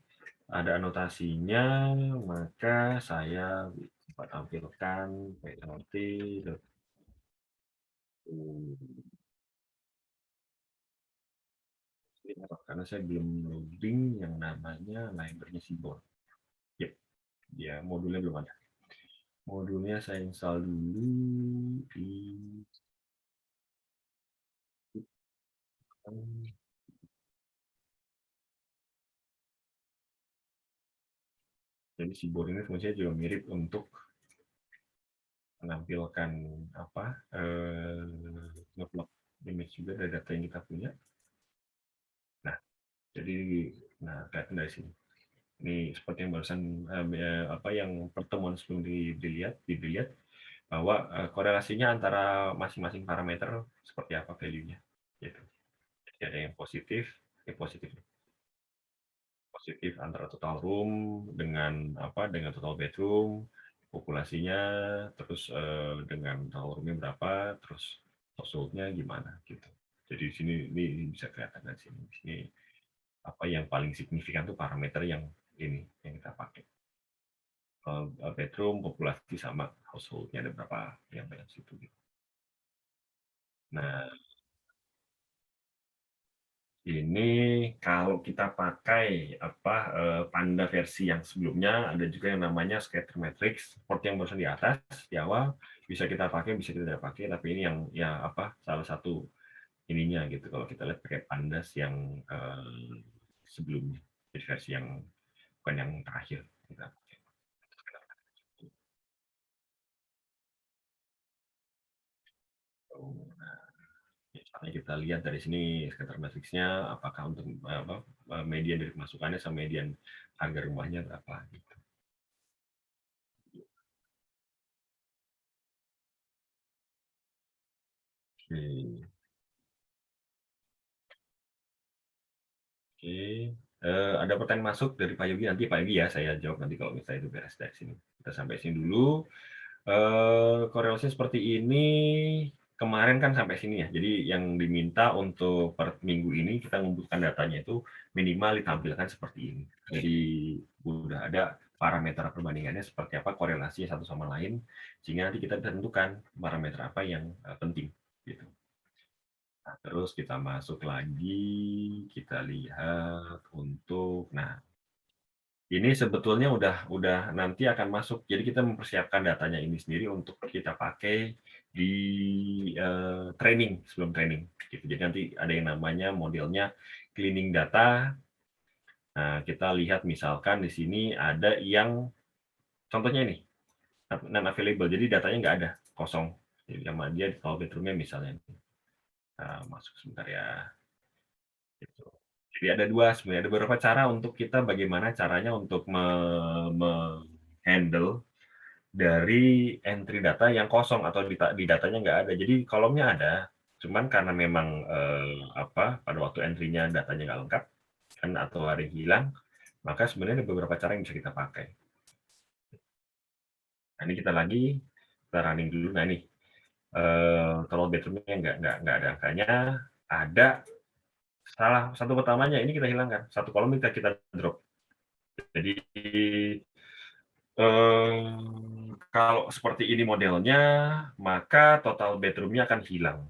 ada anotasinya, maka saya bisa tampilkan penalti. Karena saya belum loading yang namanya library Seaborn. Yep, dia modulnya belum ada. Modulnya saya install dulu di jadi Seaborn ini fungsinya juga mirip untuk menampilkan apa ngeplot image juga dari data yang kita punya. Nah, jadi kelihatan dari sini. Ini seperti yang barusan apa yang pertemuan sebelum dilihat bahwa korelasinya antara masing-masing parameter seperti apa value-nya. Gitu. Jadi ada yang positif antara total room dengan total bedroom, populasinya, terus dengan total room-nya berapa, terus household-nya gimana gitu. Jadi di sini ini bisa kelihatan dari sini. Di sini apa yang paling signifikan tuh parameter yang ini yang kita pakai. Bedroom, populasi sama household-nya ada berapa yang banyak situ. Nah, ini kalau kita pakai Panda versi yang sebelumnya, ada juga yang namanya scatter matrix seperti yang barusan di atas di awal, bisa kita pakai, bisa kita tidak pakai, tapi ini yang salah satu ininya gitu. Kalau kita lihat pakai Pandas yang sebelumnya, jadi versi yang bukan yang terakhir kita pakai. Misalnya kita lihat dari sini scatter matrix-nya apakah untuk median dari pemasukannya sama median harga rumahnya berapa gitu. Oke. Ada pertanyaan masuk dari Pak Yogi, nanti Pak Yogi ya saya jawab nanti kalau misalnya itu beres dari sini. Kita sampai sini dulu. Korelasi seperti ini kemarin kan sampai sini ya. Jadi yang diminta untuk per minggu ini kita mengumpulkan datanya itu minimal ditampilkan seperti ini. Jadi udah ada parameter perbandingannya seperti apa, korelasinya satu sama lain, sehingga nanti kita bisa tentukan parameter apa yang penting gitu. Nah, terus kita masuk lagi, kita lihat untuk, ini sebetulnya udah nanti akan masuk. Jadi kita mempersiapkan datanya ini sendiri untuk kita pakai di training, sebelum training. Gitu. Jadi nanti ada yang namanya modelnya cleaning data. Nah, kita lihat misalkan di sini ada yang, contohnya ini, non-available. Jadi datanya nggak ada, kosong. Jadi sama dia di call bedroom-nya misalnya. Nah, masuk sebentar ya. Gitu. Jadi ada dua sebenarnya, ada beberapa cara untuk kita bagaimana caranya untuk handle dari entry data yang kosong atau di datanya nggak ada. Jadi kolomnya ada, cuman karena memang pada waktu entry-nya datanya nggak lengkap kan atau ada yang hilang, maka sebenarnya ada beberapa cara yang bisa kita pakai. Nah, ini kita running dulu. Nah ini kalau bedroom-nya nggak ada angkanya, ada salah satu pertamanya ini kita hilangkan, satu kolom kita drop. Jadi kalau seperti ini modelnya, maka total bedroom-nya akan hilang.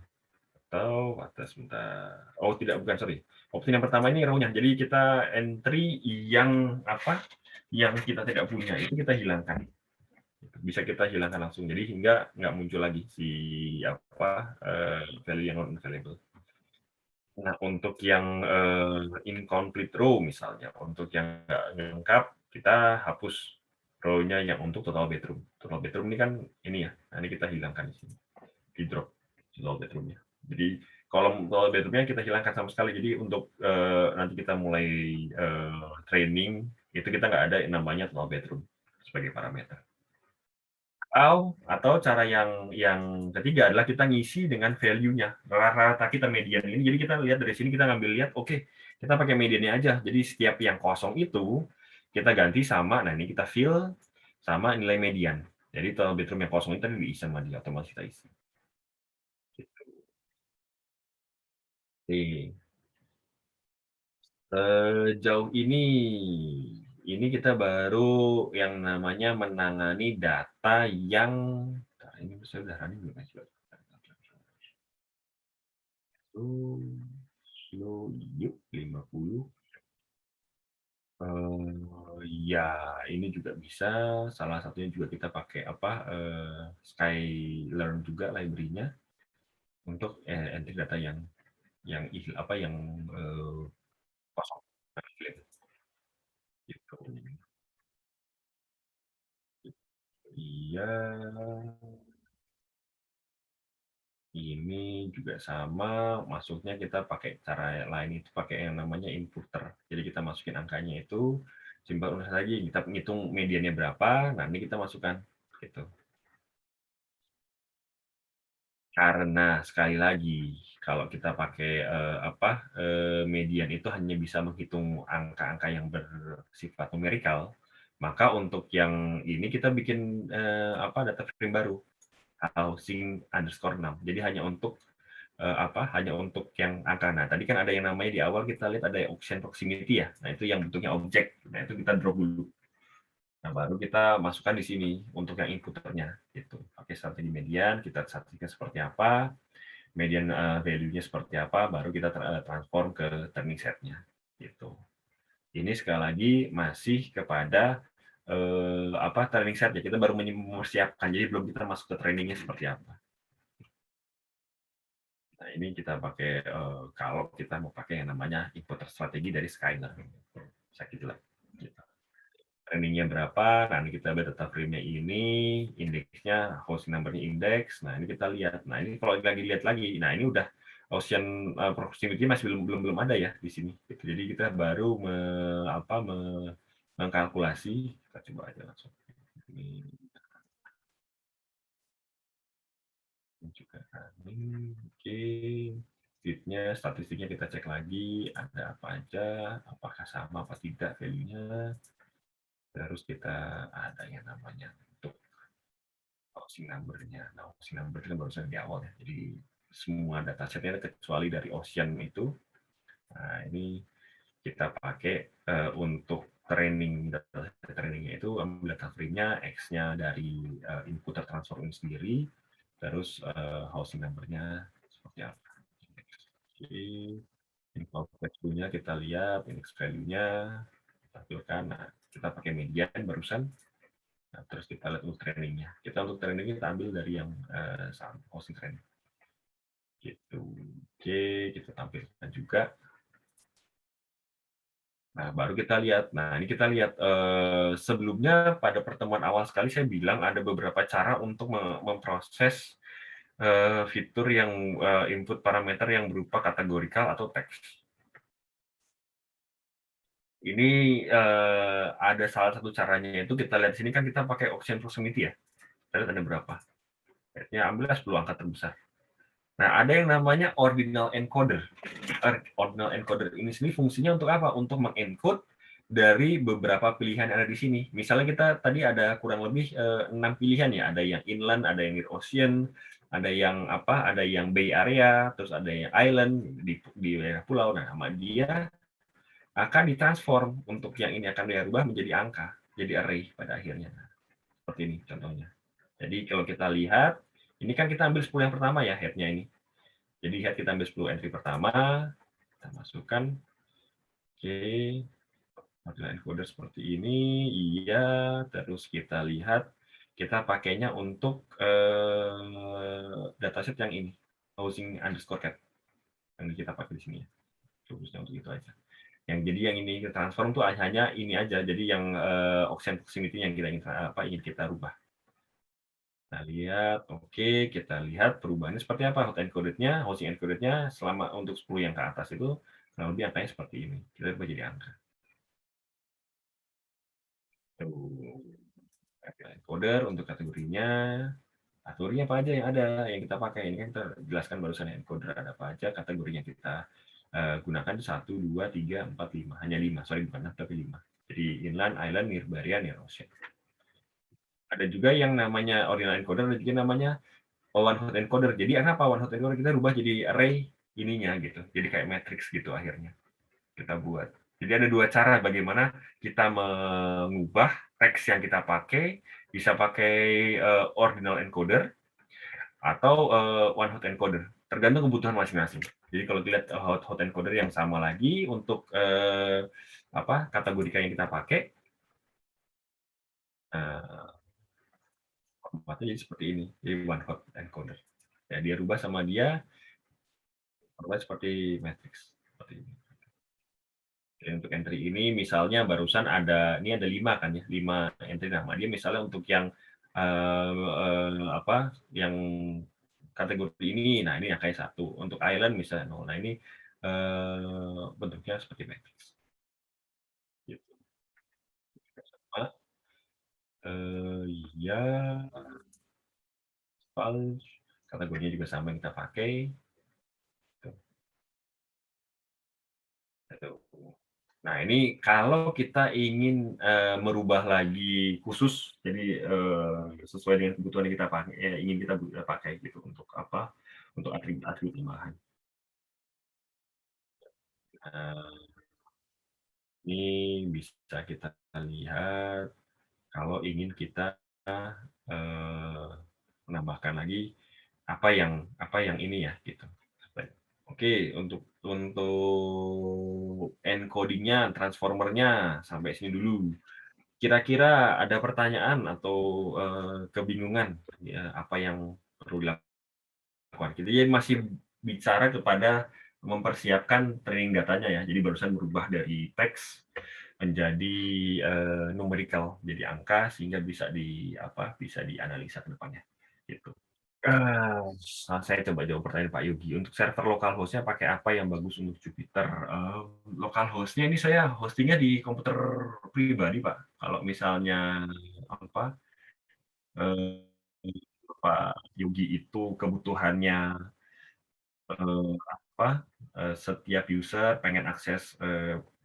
Atau sebentar. Oh tidak, bukan, sorry. Opsi yang pertama ini row-nya. Jadi kita entry yang yang kita tidak punya itu kita hilangkan. Bisa kita hilangkan langsung. Jadi hingga nggak muncul lagi si value yang non available. Nah, untuk yang incomplete row misalnya, untuk yang nggak lengkap, kita hapus row-nya yang untuk total bedroom. Total bedroom ini kan ini ya, nah ini kita hilangkan di sini, di drop total bedroom-nya. Jadi kolom total bedroom-nya kita hilangkan sama sekali. Jadi untuk nanti kita mulai training, itu kita nggak ada yang namanya total bedroom sebagai parameter. Atau cara yang ketiga adalah kita ngisi dengan value-nya, rata-rata kita median ini. Jadi kita lihat dari sini, kita ngambil lihat, oke, kita pakai mediannya aja. Jadi setiap yang kosong itu kita ganti sama, nah ini kita fill sama nilai median. Jadi total bedroom yang kosong itu tadi diisi sama dia, otomatis kita isi. Gitu. Oke. Sejauh ini kita baru yang namanya menangani data yang ini saya udah running belum ya? Slow yuk 50. Ya ini juga bisa. Salah satunya juga kita pakai apa? Skylearn juga library-nya untuk entry data yang apa yang kosong. Gitu. Iya. Ini juga sama, masuknya kita pakai cara lain itu pakai yang namanya inputer. Jadi kita masukin angkanya itu, simpel lagi kita ngitung mediannya berapa, nah ini kita masukkan gitu. Karena sekali lagi kalau kita pakai median itu hanya bisa menghitung angka-angka yang bersifat numerikal, maka untuk yang ini kita bikin data frame baru, housing_6. Jadi hanya untuk hanya untuk yang angka. Nah, tadi kan ada yang namanya di awal kita lihat ada auction proximity ya. Nah, itu yang bentuknya objek. Nah, itu kita drop dulu. Nah, baru kita masukkan di sini untuk yang inputernya gitu. Pakai strategi median, kita strategi seperti apa, median value-nya seperti apa, baru kita transform ke training set-nya gitu. Ini sekali lagi masih kepada training set ya. Kita baru mempersiapkan, jadi belum kita masuk ke trainingnya seperti apa. Nah, ini kita pakai kalau kita mau pakai yang namanya inputer strategi dari Skyler. Bisa gitu lah. Trainingnya berapa, nah ini kita lihat data frame-nya ini, indeksnya, host number-nya indeks, nah ini kita lihat. Nah ini kalau lagi lihat lagi, nah ini udah ocean proximity masih belum ada ya di sini. Jadi kita baru mengkalkulasi, kita coba aja langsung. Ini juga running, oke. Speed-nya, statistiknya kita cek lagi, ada apa aja, apakah sama apa tidak value-nya. Terus kita ada yang namanya untuk housing number-nya. Nah, housing number itu kan barusan di awal ya. Jadi semua datasetnya kecuali dari Ocean itu. Nah, ini kita pakai untuk training data trainingnya itu ambil data frame-nya, X-nya dari inputer transform ini sendiri, terus housing number-nya seperti apa. Oke. Info value-nya kita lihat, index value-nya tampilkan. Nah, kita pakai median barusan. Nah, terus kita lihat untuk trainingnya. Kita untuk trainingnya kita ambil dari yang hosting training. Gitu. Oke, kita tampilkan juga. Nah, baru kita lihat. Nah, ini kita lihat sebelumnya pada pertemuan awal sekali saya bilang ada beberapa cara untuk memproses fitur yang input parameter yang berupa kategorikal atau teks. Ini ada salah satu caranya itu kita lihat di sini kan kita pakai auction proximity ya. Kita lihat ada berapa. Ya, ambillah 10 angka terbesar. Nah, ada yang namanya ordinal encoder. Ordinal encoder ini sendiri fungsinya untuk apa? Untuk mengencode dari beberapa pilihan yang ada di sini. Misalnya kita tadi ada kurang lebih 6 pilihan ya. Ada yang inland, ada yang near ocean, ada yang Ada yang bay area, terus ada yang island di daerah pulau. Nah, sama dia akan ditransform untuk yang ini akan dirubah menjadi angka, jadi array pada akhirnya. Seperti ini contohnya. Jadi kalau kita lihat, ini kan kita ambil 10 yang pertama ya head-nya ini. Jadi head kita ambil 10 entry pertama, kita masukkan. Oke. Model encoder seperti ini, iya. Terus kita lihat, kita pakainya untuk dataset yang ini, housing_cat, yang kita pakai di sini ya. Fokusnya untuk itu aja. Yang ini kita transform tuh hanya ini aja, jadi yang auction proximity yang kita ingin kita rubah. Kita lihat, oke, kita lihat perubahannya seperti apa. Housing encoded-nya selama untuk 10 yang ke atas itu kurang lebih angkanya seperti ini. Kita ubah jadi angka. Encoder untuk kategorinya apa aja yang ada yang kita pakai. Ini kan kita jelaskan barusan encoder ada apa aja, kategorinya kita gunakan 1, 2, 3, 4, 5. Hanya 5, sorry bukan 6 tapi 5. Jadi inland, island, near area, near ocean. Ada juga yang namanya ordinal encoder, ada juga namanya one hot encoder. Jadi apa one hot encoder? Kita rubah jadi array ininya gitu. Jadi kayak matrix gitu akhirnya kita buat. Jadi ada dua cara bagaimana kita mengubah teks yang kita pakai, bisa pakai ordinal encoder atau one hot encoder, tergantung kebutuhan masing-masing. Jadi kalau dilihat hot encoder yang sama lagi untuk kategorika yang kita pakai, formatnya jadi seperti ini, jadi one hot encoder. Ya, dia rubah sama dia format seperti matrix seperti ini. Jadi untuk entry ini misalnya barusan ini ada 5 kan ya, 5 entry nama dia misalnya untuk yang yang kategori ini, nah ini angkanya 1. Untuk island misalnya 0. Nah ini bentuknya seperti matrix. Gitu. Ya, kategorinya juga sama yang kita pakai. Nah, ini kalau kita ingin merubah lagi khusus, jadi sesuai dengan kebutuhan yang kita pakai, ingin kita pakai gitu untuk apa? Untuk atribut tambahan. Ini bisa kita lihat kalau ingin kita menambahkan lagi apa yang ini ya gitu. Oke, untuk encoding-nya, transformer-nya sampai sini dulu. Kira-kira ada pertanyaan atau kebingungan ya apa yang perlu dilakukan? Jadi masih bicara kepada mempersiapkan training datanya ya. Jadi barusan berubah dari teks menjadi numerical, jadi angka sehingga bisa dianalisa ke depannya. Gitu. Saya coba jawab pertanyaan Pak Yogi. Untuk server lokal host-nya pakai apa yang bagus untuk Jupyter? Lokal host-nya ini saya hostingnya di komputer pribadi, Pak. Kalau misalnya apa Pak Yogi itu kebutuhannya setiap user pengen akses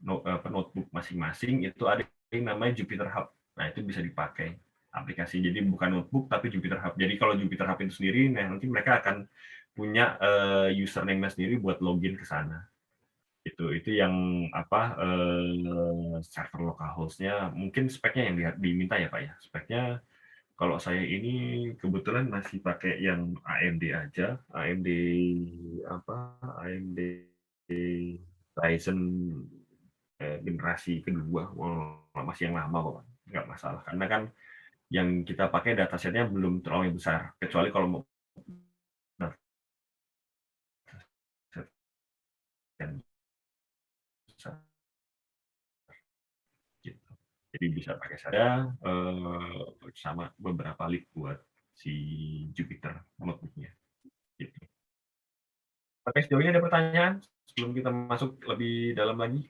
notebook masing-masing itu ada yang namanya Jupyter Hub. Nah itu bisa dipakai aplikasi. Jadi bukan notebook tapi Jupyter Hub. Jadi kalau Jupyter Hub itu sendiri, nah nanti mereka akan punya username-nya sendiri buat login ke sana. Itu yang server localhost-nya mungkin speknya yang diminta ya Pak ya. Speknya kalau saya ini kebetulan masih pakai yang AMD aja, AMD Ryzen generasi kedua, masih yang lama kok, nggak masalah. Karena kan yang kita pakai datasetnya belum terlalu besar, kecuali kalau mau dataset besar. Gitu. Jadi bisa pakai saya sama beberapa link buat si Jupyter notebook-nya. Gitu. Oke, sejauh ini ada pertanyaan sebelum kita masuk lebih dalam lagi?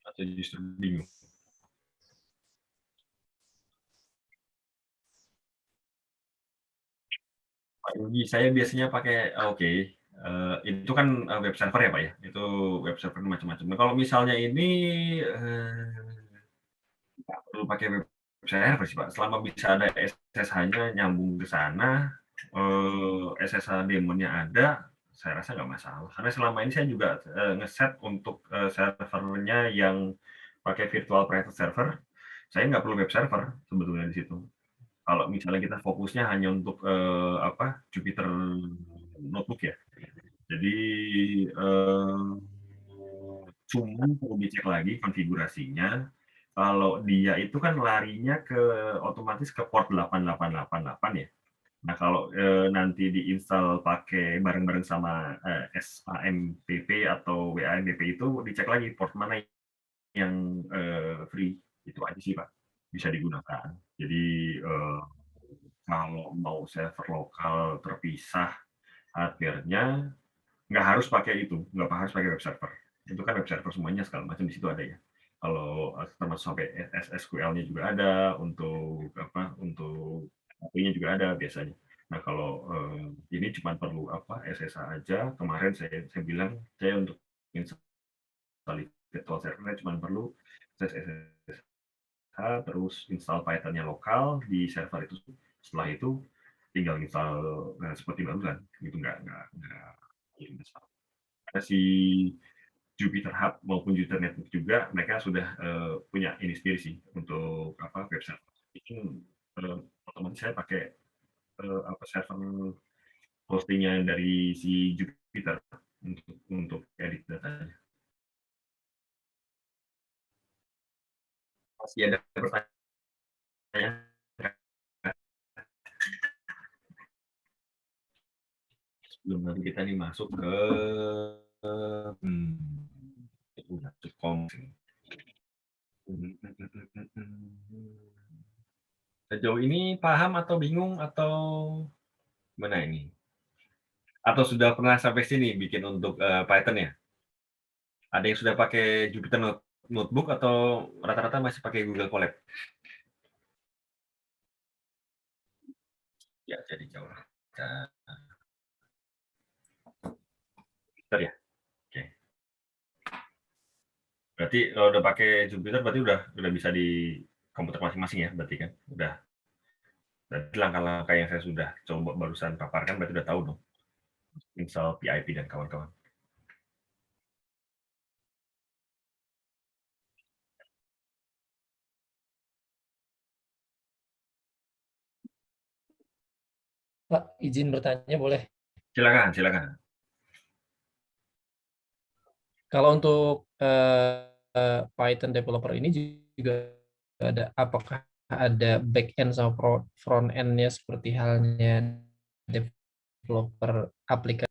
Atau justru bingung? Pak Yogi, saya biasanya pakai oke. Itu kan web server ya Pak ya? Itu web server macam-macam. Nah, kalau misalnya ini nggak perlu pakai web server sih Pak. Selama bisa ada SSH-nya nyambung ke sana, SSH daemonnya ada, saya rasa nggak masalah. Karena selama ini saya juga ngeset untuk servernya yang pakai virtual private server, saya nggak perlu web server sebetulnya di situ. Kalau misalnya kita fokusnya hanya untuk Jupyter notebook ya. Jadi cuma perlu dicek lagi konfigurasinya. Kalau dia itu kan larinya otomatis ke port 8888 ya. Nah, kalau nanti diinstal pakai bareng-bareng sama SAMPP atau WAMPP itu dicek lagi port mana yang free. Itu aja sih, Pak. Bisa digunakan. Jadi kalau mau server lokal terpisah hardware-nya, nggak harus pakai itu, nggak harus pakai web server. Itu kan web server semuanya segala macam di situ ada ya. Kalau termasuk sampai SQL-nya juga ada, untuk API-nya juga ada biasanya. Nah kalau ini cuma perlu SSH aja. Kemarin saya bilang saya untuk install virtual server cuma perlu SSH terus install Python-nya lokal di server itu. Setelah itu tinggal install seperti barusan, itu nggak kirim masalah. Ada si Jupyter Hub maupun Jupyter Notebook juga, mereka sudah punya ini sendiri sih untuk web server. Itu otomatis saya pakai server hostingnya dari si Jupyter untuk edit datanya. Masih ada pertanyaan? Sebelum nanti kita nih masuk ke sejauh ini paham atau bingung atau mana ini? Atau sudah pernah sampai sini bikin untuk Python ya? Ada yang sudah pakai Jupyter Notebook atau rata-rata masih pakai Google Colab? Ya, jadi jauh. Jupyter ya? Oke. Berarti kalau udah pakai Jupyter berarti udah bisa di komputer masing-masing ya, berarti kan? Udah. Berarti langkah-langkah yang saya sudah coba barusan paparkan berarti udah tahu dong. Install PIP dan kawan-kawan. Pak, izin bertanya boleh? Silakan. Kalau untuk Python developer ini juga ada, apakah ada back end sama front end-nya seperti halnya developer aplikasi?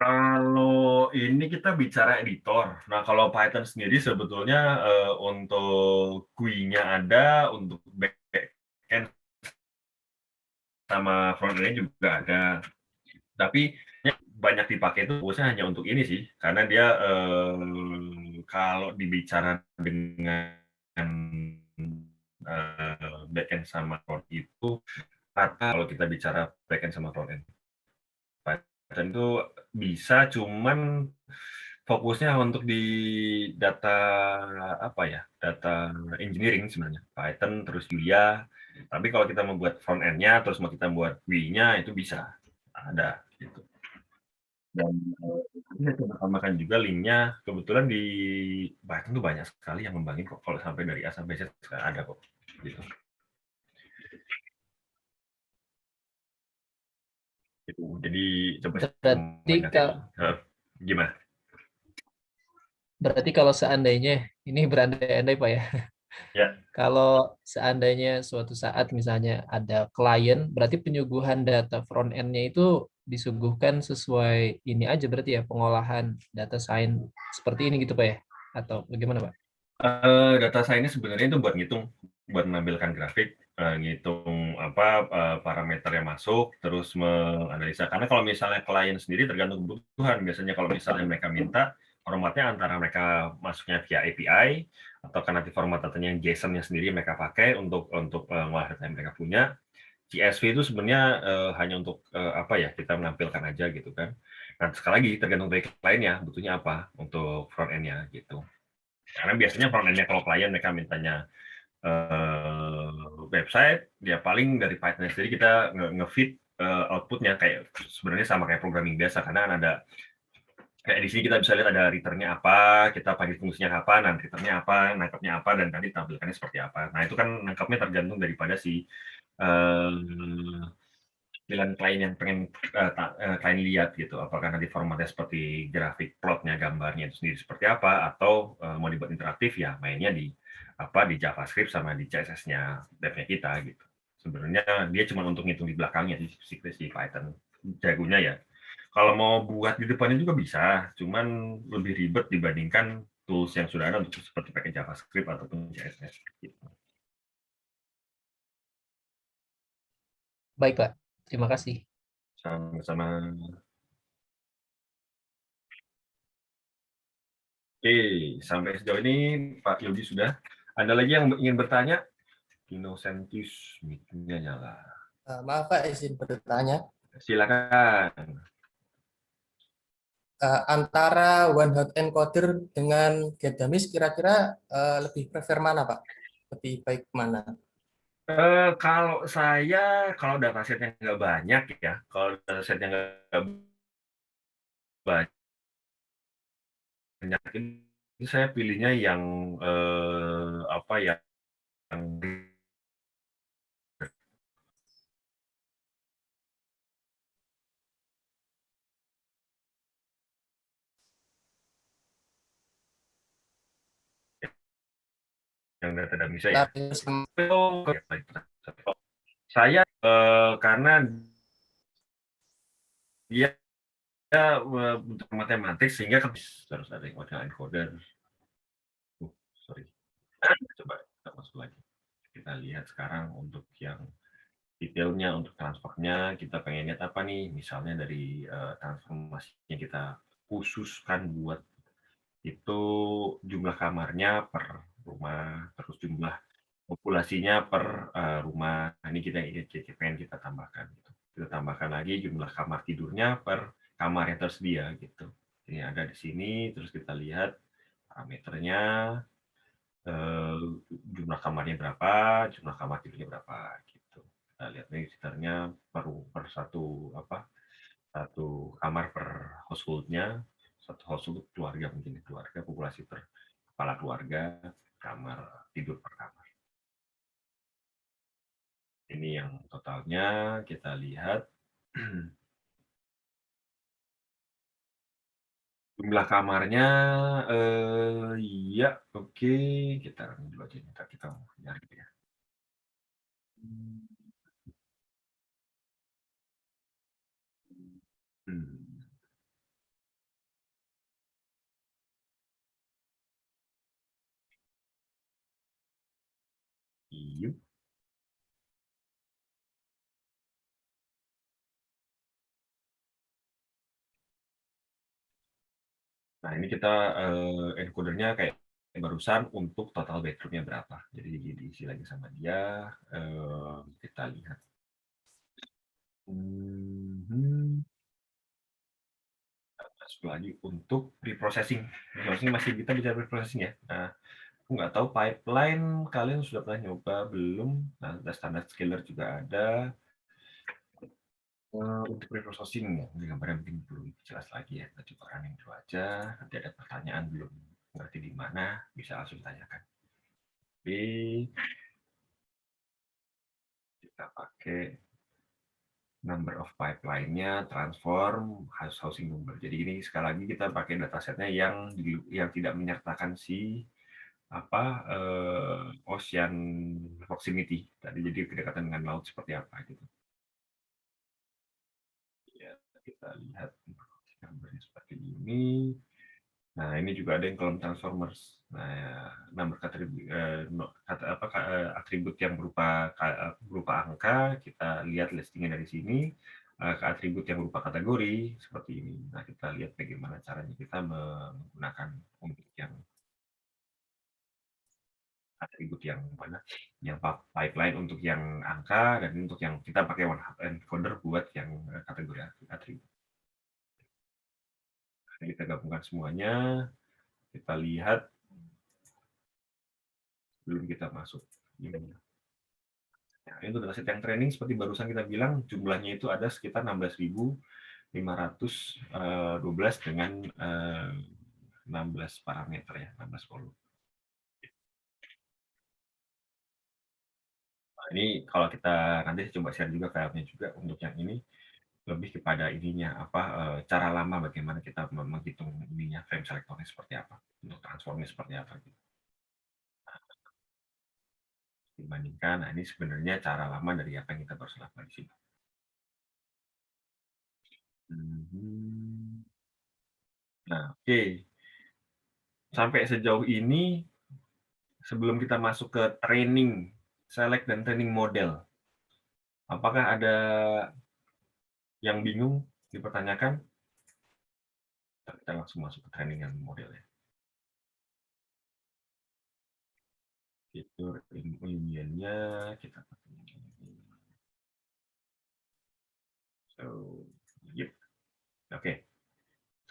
Kalau ini kita bicara editor. Nah, kalau Python sendiri sebetulnya untuk GUI-nya ada, untuk back-end sama front-end juga ada. Tapi banyak dipakai itu fokusnya hanya untuk ini sih, karena dia kalau dibicara dengan back-end sama front itu, kalau kita bicara back-end sama front-end. Python itu bisa, cuman fokusnya untuk di data data engineering sebenarnya. Python terus Julia. Tapi kalau kita membuat front end-nya terus mau kita buat GUI-nya itu bisa ada gitu. Dan saya coba tambahkan juga linknya. Kebetulan di Python tuh banyak sekali yang ngembangin kok. Kalau sampai dari A sampai Z ada kok. Gitu. Jadi coba berarti gimana? Berarti kalau seandainya ini berandai-andai Pak ya. Ya. Kalau seandainya suatu saat misalnya ada klien, berarti penyuguhan data front end-nya itu disuguhkan sesuai ini aja berarti ya, pengolahan data science seperti ini gitu Pak ya? Atau bagaimana Pak? Data science sebenarnya itu buat ngitung, buat menampilkan grafik, ngitung parameter yang masuk, terus menganalisa. Karena kalau misalnya klien sendiri tergantung kebutuhan. Biasanya kalau misalnya mereka minta formatnya antara mereka masuknya via API atau nanti format datanya yang JSON-nya sendiri mereka pakai untuk mengolah data yang mereka punya. CSV itu sebenarnya hanya untuk kita menampilkan aja gitu kan. Nah, sekali lagi tergantung dari kliennya butuhnya apa untuk front end-nya gitu. Karena biasanya front end-nya kalau klien mereka mintanya website, ya paling dari Python sendiri kita nge-feed output-nya kayak sebenarnya sama kayak programming biasa, karena ada kayak di sini kita bisa lihat ada return-nya apa, kita panggil fungsinya apa, nanti return-nya apa, nangkapnya apa, dan tadi tampilkannya seperti apa. Nah, itu kan nangkapnya tergantung daripada si pilihan klien yang pengen klien lihat gitu, apakah nanti formatnya seperti grafik, plotnya, gambarnya itu sendiri seperti apa, atau mau dibuat interaktif ya mainnya di JavaScript sama di CSS-nya dev-nya kita gitu. Sebenarnya dia cuma untuk ngitung di belakangnya si Python jagonya ya. Kalau mau buat di depannya juga bisa, cuman lebih ribet dibandingkan tools yang sudah ada untuk seperti pakai JavaScript ataupun CSS gitu. Baik Pak, terima kasih. Sama-sama. Oke, sampai sejauh ini Pak Yogi sudah. Ada lagi yang ingin bertanya? Inocentus, mic-nya nyala. Maaf Pak, izin bertanya. Silakan. Antara one hot encoder dengan Get Dummies kira-kira lebih prefer mana Pak? lebih baik mana? Kalau saya, kalau datasetnya nggak banyak ya, kalau datasetnya nggak banyak, ini saya pilihnya yang apa ya, yang data bisa ya. Tapi sama Saya karena dia untuk matematik sehingga harus ada encoder. Sorry. Coba kita masuk lagi. Kita lihat sekarang untuk yang detailnya, untuk transfernya kita pengen lihat apa nih, misalnya dari transformasinya kita khususkan buat itu jumlah kamarnya per rumah, terus jumlah populasinya per rumah. Nah, ini kita pengen kita tambahkan gitu. Kita tambahkan lagi jumlah kamar tidurnya per kamar yang tersedia gitu. Ini ada di sini, terus kita lihat parameternya, jumlah kamarnya berapa, jumlah kamar tidurnya berapa gitu. Kita lihat nih sekitarnya per satu kamar per household-nya, satu household keluarga, mungkin keluarga, populasi per kepala keluarga, kamar tidur per kamar. Ini yang totalnya kita lihat. Jumlah kamarnya, iya, oke. Kita dulu aja, kita nyari ya. Hmm. Iya. Nah, ini kita encodernya kayak barusan untuk total bedroom-nya berapa. Jadi diisi lagi sama dia, kita lihat. Masuk lagi untuk preprocessing. Preprocessing masih kita bicara preprocessing ya. Nah, aku nggak tahu pipeline kalian sudah pernah nyoba belum. Nah, ada standar scaler juga ada. Untuk preprocessing ya, ini gambarnya mungkin belum jelas lagi ya. Kita coba running dulu aja. Nanti ada pertanyaan belum ngerti di mana, bisa langsung tanyakan. Jadi kita pakai number of pipeline-nya, transform, housing number. Jadi ini sekali lagi kita pakai datasetnya yang tidak menyertakan si ocean proximity tadi, jadi kedekatan dengan laut seperti apa gitu. Ya, kita lihat gambarnya seperti ini. Nah, ini juga ada yang column transformers. Nah, number atribut yang berupa angka, kita lihat listingnya dari sini. Atribut yang berupa kategori seperti ini. Nah, kita lihat bagaimana caranya kita menggunakan untuk yang atribut yang mana, yang pipeline untuk yang angka, dan untuk yang kita pakai one hot encoder buat yang kategori atribut. Nah, kita gabungkan semuanya, kita lihat sebelum kita masuk. Nah, itu dataset yang training seperti barusan kita bilang, jumlahnya itu ada sekitar 16.512 dengan 16 parameter ya, 16 volume. Nah, ini kalau kita nanti coba share juga filenya juga untuk yang ini, lebih kepada ininya cara lama bagaimana kita menghitung ininya frame selectornya seperti apa, untuk transformnya seperti apa gitu. Dibandingkan, nah ini sebenarnya cara lama dari apa yang kita baru lakukan di sini. Nah, oke. Sampai sejauh ini, sebelum kita masuk ke training, select dan training model, apakah ada yang bingung dipertanyakan? Kita langsung masuk ke training yang model ya. Fitur unionnya kita pakai ini. So, yep. Oke.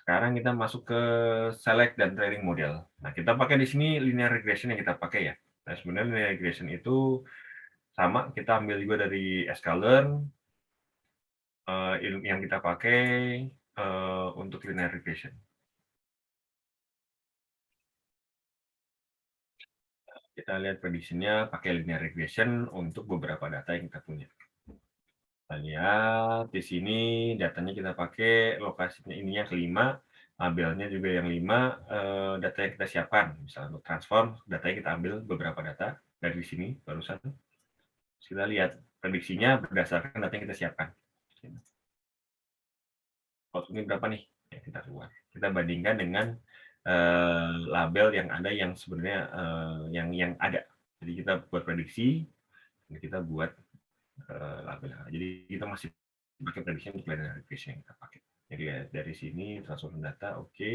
Sekarang kita masuk ke select dan training model. Nah, kita pakai di sini linear regression yang kita pakai ya. Kita Nah, sebenarnya linear regression itu sama, kita ambil juga dari sklearn, ilmu yang kita pakai untuk linear regression. Kita lihat prediksinya pakai linear regression untuk beberapa data yang kita punya. Kita lihat di sini datanya kita pakai lokasinya ininya kelima, labelnya juga yang 5, data yang kita siapkan. Misalnya untuk transform, datanya kita ambil beberapa data dari sini barusan. Kita lihat prediksinya berdasarkan data yang kita siapkan. Outputnya berapa nih? Ya, kita keluar. Kita bandingkan dengan label yang ada yang sebenarnya yang ada. Jadi kita buat prediksi, kita buat label. Jadi kita masih pakai prediksi untuk linear regression yang kita pakai. Jadi ya, dari sini transform data, oke.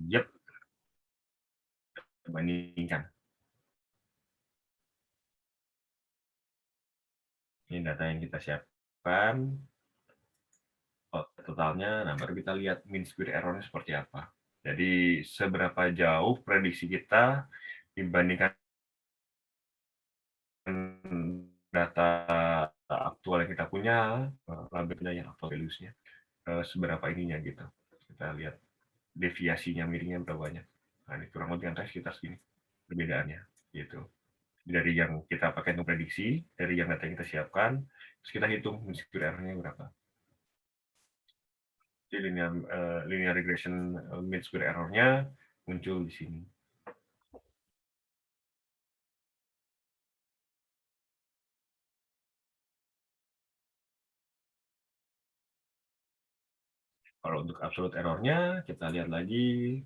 Yep. Bandingkan. Ini data yang kita siapkan. Totalnya, nah baru kita lihat mean square error-nya seperti apa. Jadi seberapa jauh prediksi kita dibandingkan data aktual yang kita punya, labelnya yang aktual values-nya, seberapa ininya gitu. Kita lihat deviasinya miringnya berapa banyak. Nah, ini kurang lebih angka sekitar segini perbedaannya gitu. Dari yang kita pakai untuk prediksi, dari yang data yang kita siapkan, terus kita hitung mean square error-nya berapa. Jadi linear regression mean square error-nya muncul di sini. Kalau untuk absolute error-nya, kita lihat lagi.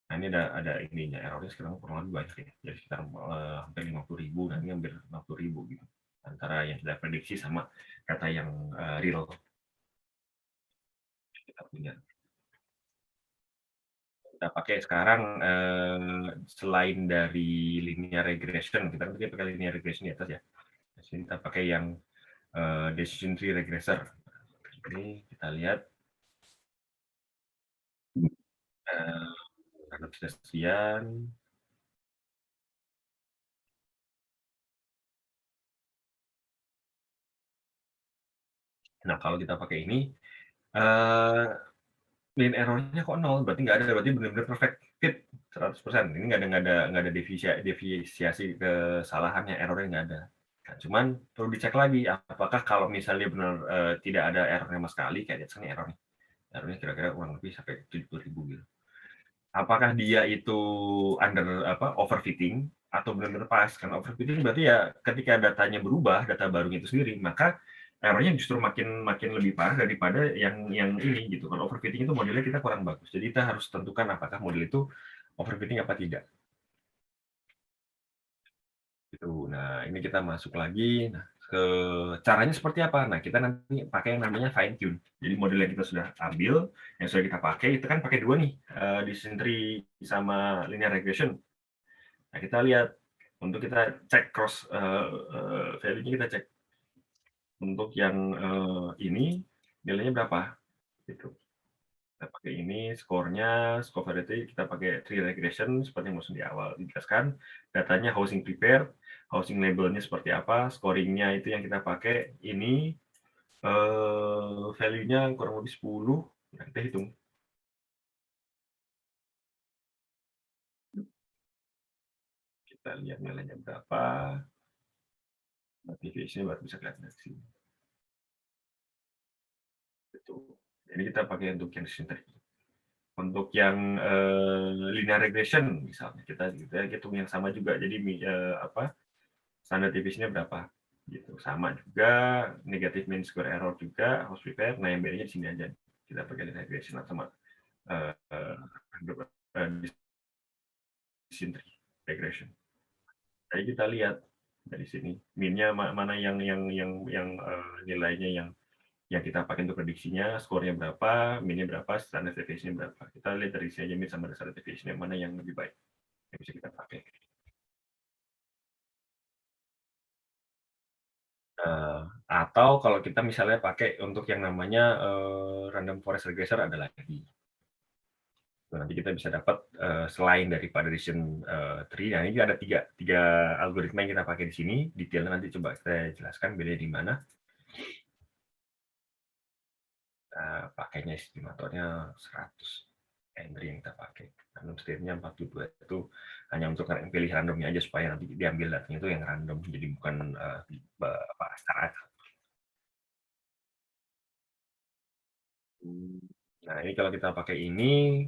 Nah, ini ada ininya, error-nya sekarang kurang lebih banyak ya. Jadi sekitar hampir 50.000, dan ini hampir 60.000 gitu. Antara yang kita prediksi sama data yang real kita punya. Kita pakai sekarang selain dari linear regression, kita pakai linear regression di atas ya. Di sini kita pakai yang decision tree regressor. Ini kita lihat sekian. Nah, kalau kita pakai ini, mean error-nya kok 0, berarti nggak ada, berarti benar-benar perfect fit 100%. Ini nggak ada deviasi kesalahannya, error-nya nggak ada. Nah, cuman perlu dicek lagi, apakah kalau misalnya benar tidak ada error-nya sama sekali, kayak lihat sini error-nya kira-kira kurang lebih sampai 70.000 gitu. Apakah dia itu overfitting atau benar-benar pas? Karena overfitting berarti ya ketika datanya berubah, data barunya itu sendiri, maka error-nya justru makin lebih parah daripada yang ini gitu. Kalau overfitting itu modelnya kita kurang bagus. Jadi kita harus tentukan apakah model itu overfitting apa tidak. Gitu. Nah, ini kita masuk lagi. Nah, caranya seperti apa? Nah, kita nanti pakai yang namanya fine tune. Jadi model yang kita sudah ambil, yang sudah kita pakai, itu kan pakai dua nih, decision tree sama linear regression. Nah, kita lihat untuk kita cek cross value-nya, kita cek untuk yang ini nilainya berapa gitu. Kita pakai ini skornya, score variety, kita pakai tree regression seperti yang di awal dijelaskan. Datanya housing prepare, housing labelnya seperti apa, scoringnya itu yang kita pakai ini value-nya kurang lebih 10. Nah, kita hitung. Kita lihat nilainya berapa. Deviation baru bisa kelihatan dari sini. Jadi kita pakai untuk yang sintetik. Untuk yang linear regression misalnya kita hitung yang sama juga. Jadi standar deviasinya berapa? Gitu. Sama juga negative mean square error juga harus prepare. Nah, yang bedanya di sini aja. Kita pakai linear regression sama decision tree regression. Jadi kita lihat dari sini mean-nya mana yang nilainya yang kita pakai untuk prediksinya, skornya berapa, min-nya berapa, standard deviation-nya berapa. Kita lihat dari sini aja min sama standard deviation mana yang lebih baik yang bisa kita pakai. Atau kalau kita misalnya pakai untuk yang namanya random forest regressor ada lagi. Nanti kita bisa dapat selain daripada decision tree, nah ini ada tiga algoritma yang kita pakai di sini. Detailnya nanti coba saya jelaskan bedanya di mana. Pakainya estimatornya 100 entry yang kita pakai. Random state-nya 42 itu hanya untuk pilih randomnya aja supaya nanti diambil datanya itu yang random, jadi bukan secara. Nah ini kalau kita pakai ini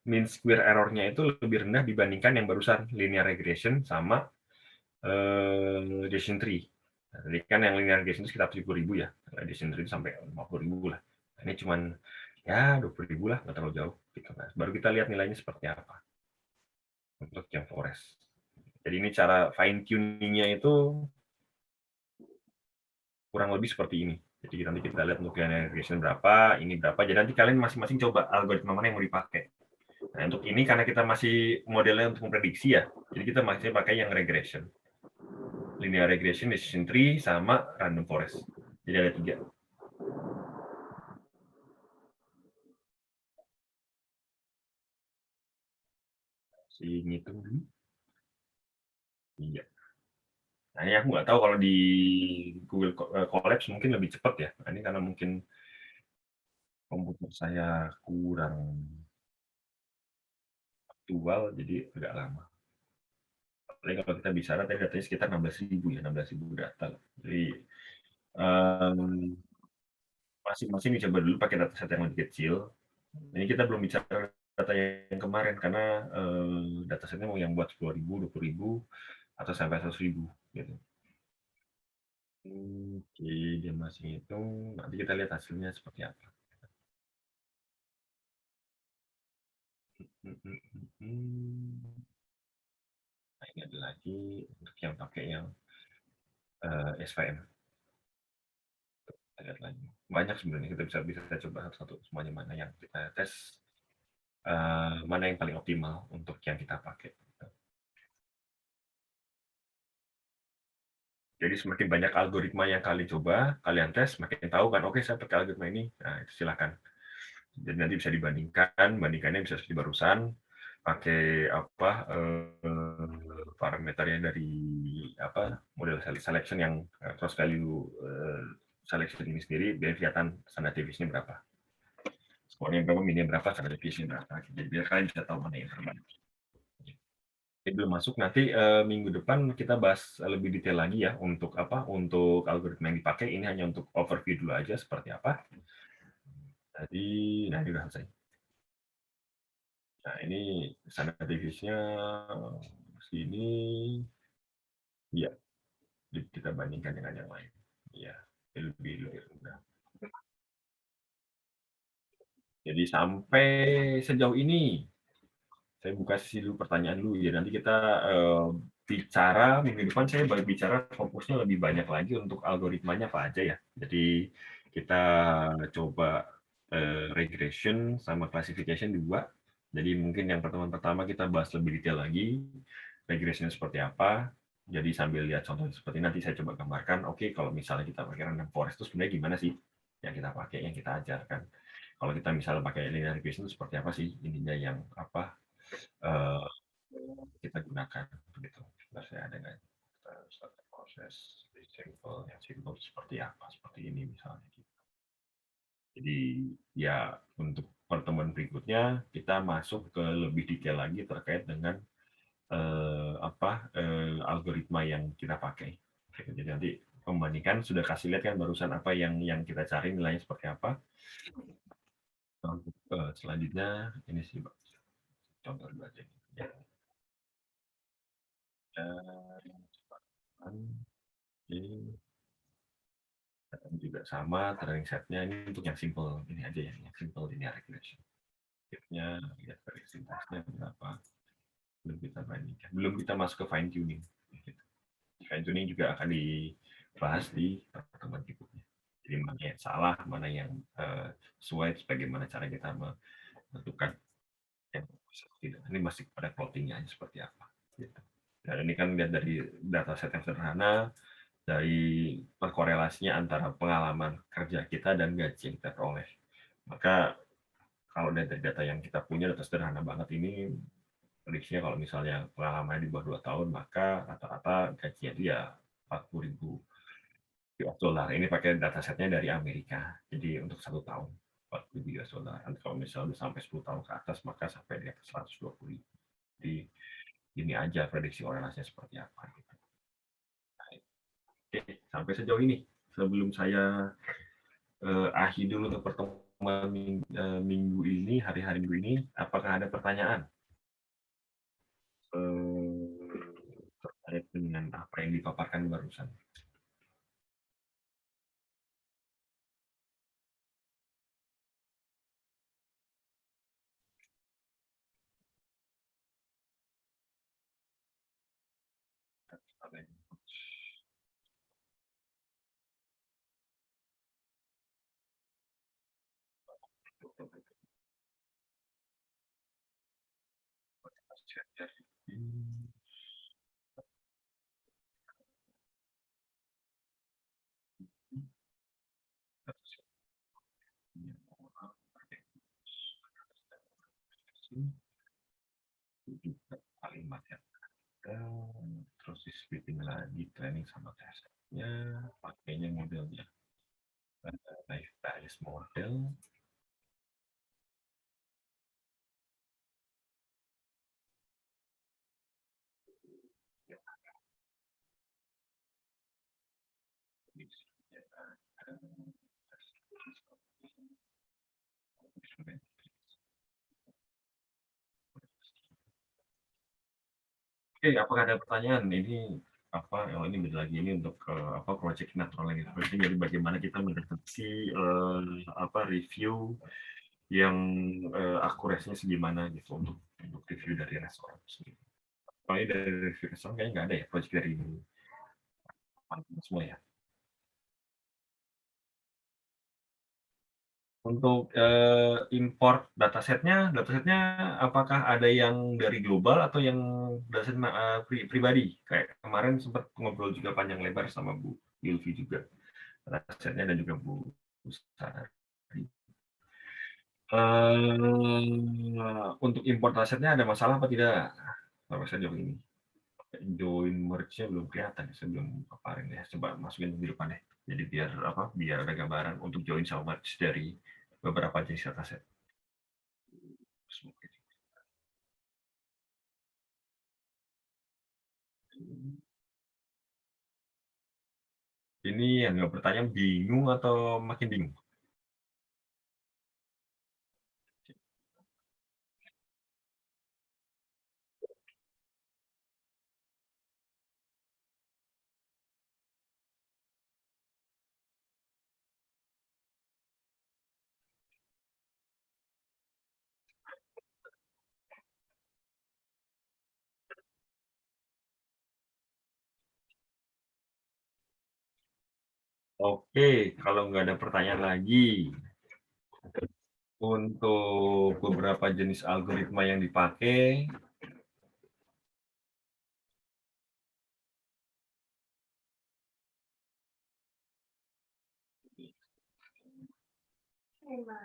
mean square error-nya itu lebih rendah dibandingkan yang barusan linear regression sama decision tree. Nah, tadi kan yang linear regression itu sekitar 70.000 ya, decision tree itu sampai 50.000 lah. Nah, ini cuman ya 20.000 lah, nggak terlalu jauh. Gitu. Nah, baru kita lihat nilainya seperti apa untuk yang forest. Jadi ini cara fine tuning-nya itu kurang lebih seperti ini. Jadi nanti kita lihat untuk linear regression berapa, ini berapa. Jadi nanti kalian masing-masing coba algoritma mana yang mau dipakai. Nah, untuk ini karena kita masih modelnya untuk memprediksi ya, jadi kita masih pakai yang regression. Linear regression, decision tree, sama random forest. Jadi ada 3. Si ngitung dulu. Iya. Nah, ini aku nggak tahu kalau di Google Colabs mungkin lebih cepat ya. Nah, ini karena mungkin komputer saya kurang aktual, jadi agak lama. Apalagi kalau kita bicara tadi datanya sekitar 16.000 ya, 16.000 data. Jadi masing-masing dicoba dulu pakai dataset yang lebih kecil. Ini kita belum bicara data yang kemarin karena datasetnya mau yang buat 10.000, 20.000 atau sampai 100.000 gitu. Oke, dia masih hitung. Nanti kita lihat hasilnya seperti apa. Nah, ini ada lagi untuk yang pakai yang SVM. Kita lihat lagi. Banyak sebenarnya, kita bisa coba satu-satu semuanya mana yang kita tes, mana yang paling optimal untuk yang kita pakai. Jadi semakin banyak algoritma yang kalian coba, kalian tes, makin tahu kan, oke saya pakai algoritma ini, nah itu silakan. Jadi nanti bisa dibandingkan, bandingkannya bisa seperti barusan, pakai apa parameternya dari apa model selection yang cross value selection ini sendiri, biar kelihatan standar deviation berapa. Skornya berapa, minimnya berapa, standar deviation berapa. Jadi biar kalian bisa tahu mana yang terbaik. Belum masuk, nanti minggu depan kita bahas lebih detail lagi ya untuk apa, untuk algoritma yang dipakai. Ini hanya untuk overview dulu aja seperti apa. Jadi, nah ini udah selesai. Nah ini standar deviasinya sini, ya kita bandingkan dengan yang lain. Ya, lebih rendah. Jadi sampai sejauh ini saya buka sisi dulu pertanyaan dulu ya. Nanti kita bicara minggu depan, saya baru bicara fokusnya lebih banyak lagi untuk algoritmanya apa aja ya. Jadi kita coba regression sama classification dua. Jadi mungkin yang pertemuan pertama kita bahas lebih detail lagi regression seperti apa. Jadi sambil lihat contoh seperti nanti saya coba gambarkan. Oke, kalau misalnya kita pakai random forest itu sebenarnya gimana sih yang kita pakai, yang kita ajarkan. Kalau kita misalnya pakai linear regression itu seperti apa sih ininya yang apa kita gunakan begitu. Saya ada nggak proses yang simple seperti apa, seperti ini misalnya. Jadi ya untuk pertemuan berikutnya kita masuk ke lebih detail lagi terkait dengan algoritma yang kita pakai. Jadi nanti membandingkan, sudah kasih lihat kan barusan apa yang kita cari nilainya seperti apa. Untuk selanjutnya ini sih contoh dulu aja. Ya. Ini juga sama training setnya, ini untuk yang simple ini aja ya, yang simple linear regression. Tipnya lihat dari sintaksnya berapa, belum kita bandingkan, belum kita masuk ke fine tuning. Fine tuning juga akan dibahas di pertemuan berikutnya. Jadi mana yang salah, mana yang sesuai, bagaimana cara kita menentukan yang tidak. Ini masih pada plottingnya seperti apa. Gitu. Dan ini kan lihat dari dataset yang sederhana, dari perkorelasinya antara pengalaman kerja kita dan gaji yang kita peroleh. Maka kalau dari data yang kita punya, data sederhana banget ini, prediksinya kalau misalnya pengalamannya di bawah 2 tahun, maka rata-rata gajinya itu ya 40.000 US dollar. Ini pakai datasetnya dari Amerika. Jadi untuk 1 tahun 40.000 US dollar. Nanti kalau misalnya sampai 10 tahun ke atas, maka sampai di atas 120.000. Jadi ini aja prediksi korelasinya seperti apa. Gitu. Oke, sampai sejauh ini. Sebelum saya akhiri dulu untuk pertemuan minggu ini, hari-hari minggu ini, apakah ada pertanyaan terkait dengan apa yang dipaparkan barusan? Kalimat yang ada, terus di splitting lagi training sama tesnya, pakainya modelnya life bias model. Oke, apakah ada pertanyaan? Ini apa? Oh, ini beda lagi ini untuk apa project natural language. Jadi bagaimana kita mendeteksi apa review yang akurasinya segimana gitu untuk review dari restoran sendiri. Kalau ini dari review restoran kayaknya nggak ada ya project dari semua ya. Untuk import datasetnya apakah ada yang dari global atau yang dataset pribadi? Kayak kemarin sempat ngobrol juga panjang lebar sama Bu Yulvi juga datasetnya dan juga Bu Sarah. Untuk import datasetnya ada masalah apa tidak? Sampai sejauh ini join merge-nya belum kelihatan, saya belum paparin ya. Coba masukin di depan ya. Jadi biar apa? Biar ada gambaran untuk join sama merge dari beberapa jenis dataset. Ini yang nggak bertanya bingung atau makin bingung? Oke, kalau nggak ada pertanyaan lagi, untuk beberapa jenis algoritma yang dipakai,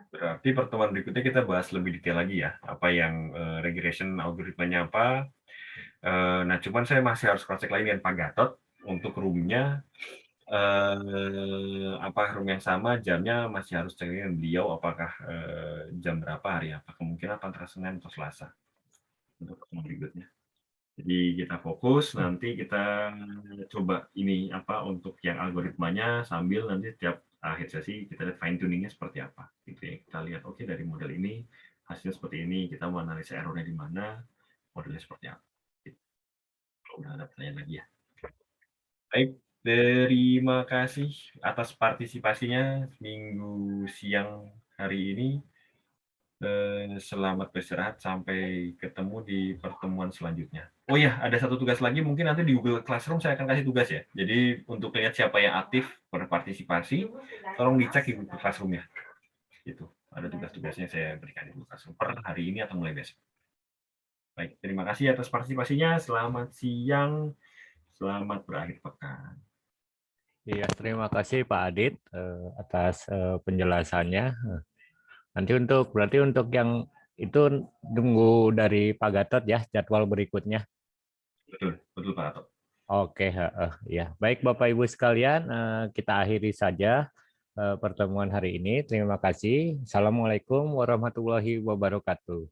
berarti pertemuan berikutnya kita bahas lebih detail lagi ya, apa yang regression algoritmanya apa. Nah, cuman saya masih harus cross check lagi dengan Pak Gatot untuk room-nya. Apakah room yang sama, jamnya masih harus cek dengan beliau, apakah jam berapa, hari apa, kemungkinan antara Senin atau Selasa untuk pertemuan berikutnya. Jadi kita fokus, nanti kita coba ini apa untuk yang algoritmanya, sambil nanti setiap akhir sesi kita lihat fine tuningnya seperti apa. Gitu ya. Kita lihat oke dari model ini hasilnya seperti ini, kita mau analisa errornya di mana, modelnya seperti apa. Gitu. Kalau udah ada pertanyaan lagi ya. Baik, terima kasih atas partisipasinya minggu siang hari ini. Selamat beristirahat, sampai ketemu di pertemuan selanjutnya. Oh ya, ada satu tugas lagi, mungkin nanti di Google Classroom saya akan kasih tugas ya. Jadi untuk lihat siapa yang aktif berpartisipasi, tolong dicek di Google Classroom ya. Itu ada tugas-tugasnya saya berikan di Google Classroom per hari ini atau mulai besok. Baik, terima kasih atas partisipasinya. Selamat siang, selamat berakhir pekan. Iya, terima kasih Pak Adit atas penjelasannya. Nanti berarti untuk yang itu tunggu dari Pak Gatot ya jadwal berikutnya. Betul Pak Gatot. Oke, ya. Baik Bapak Ibu sekalian, kita akhiri saja pertemuan hari ini. Terima kasih. Assalamualaikum warahmatullahi wabarakatuh.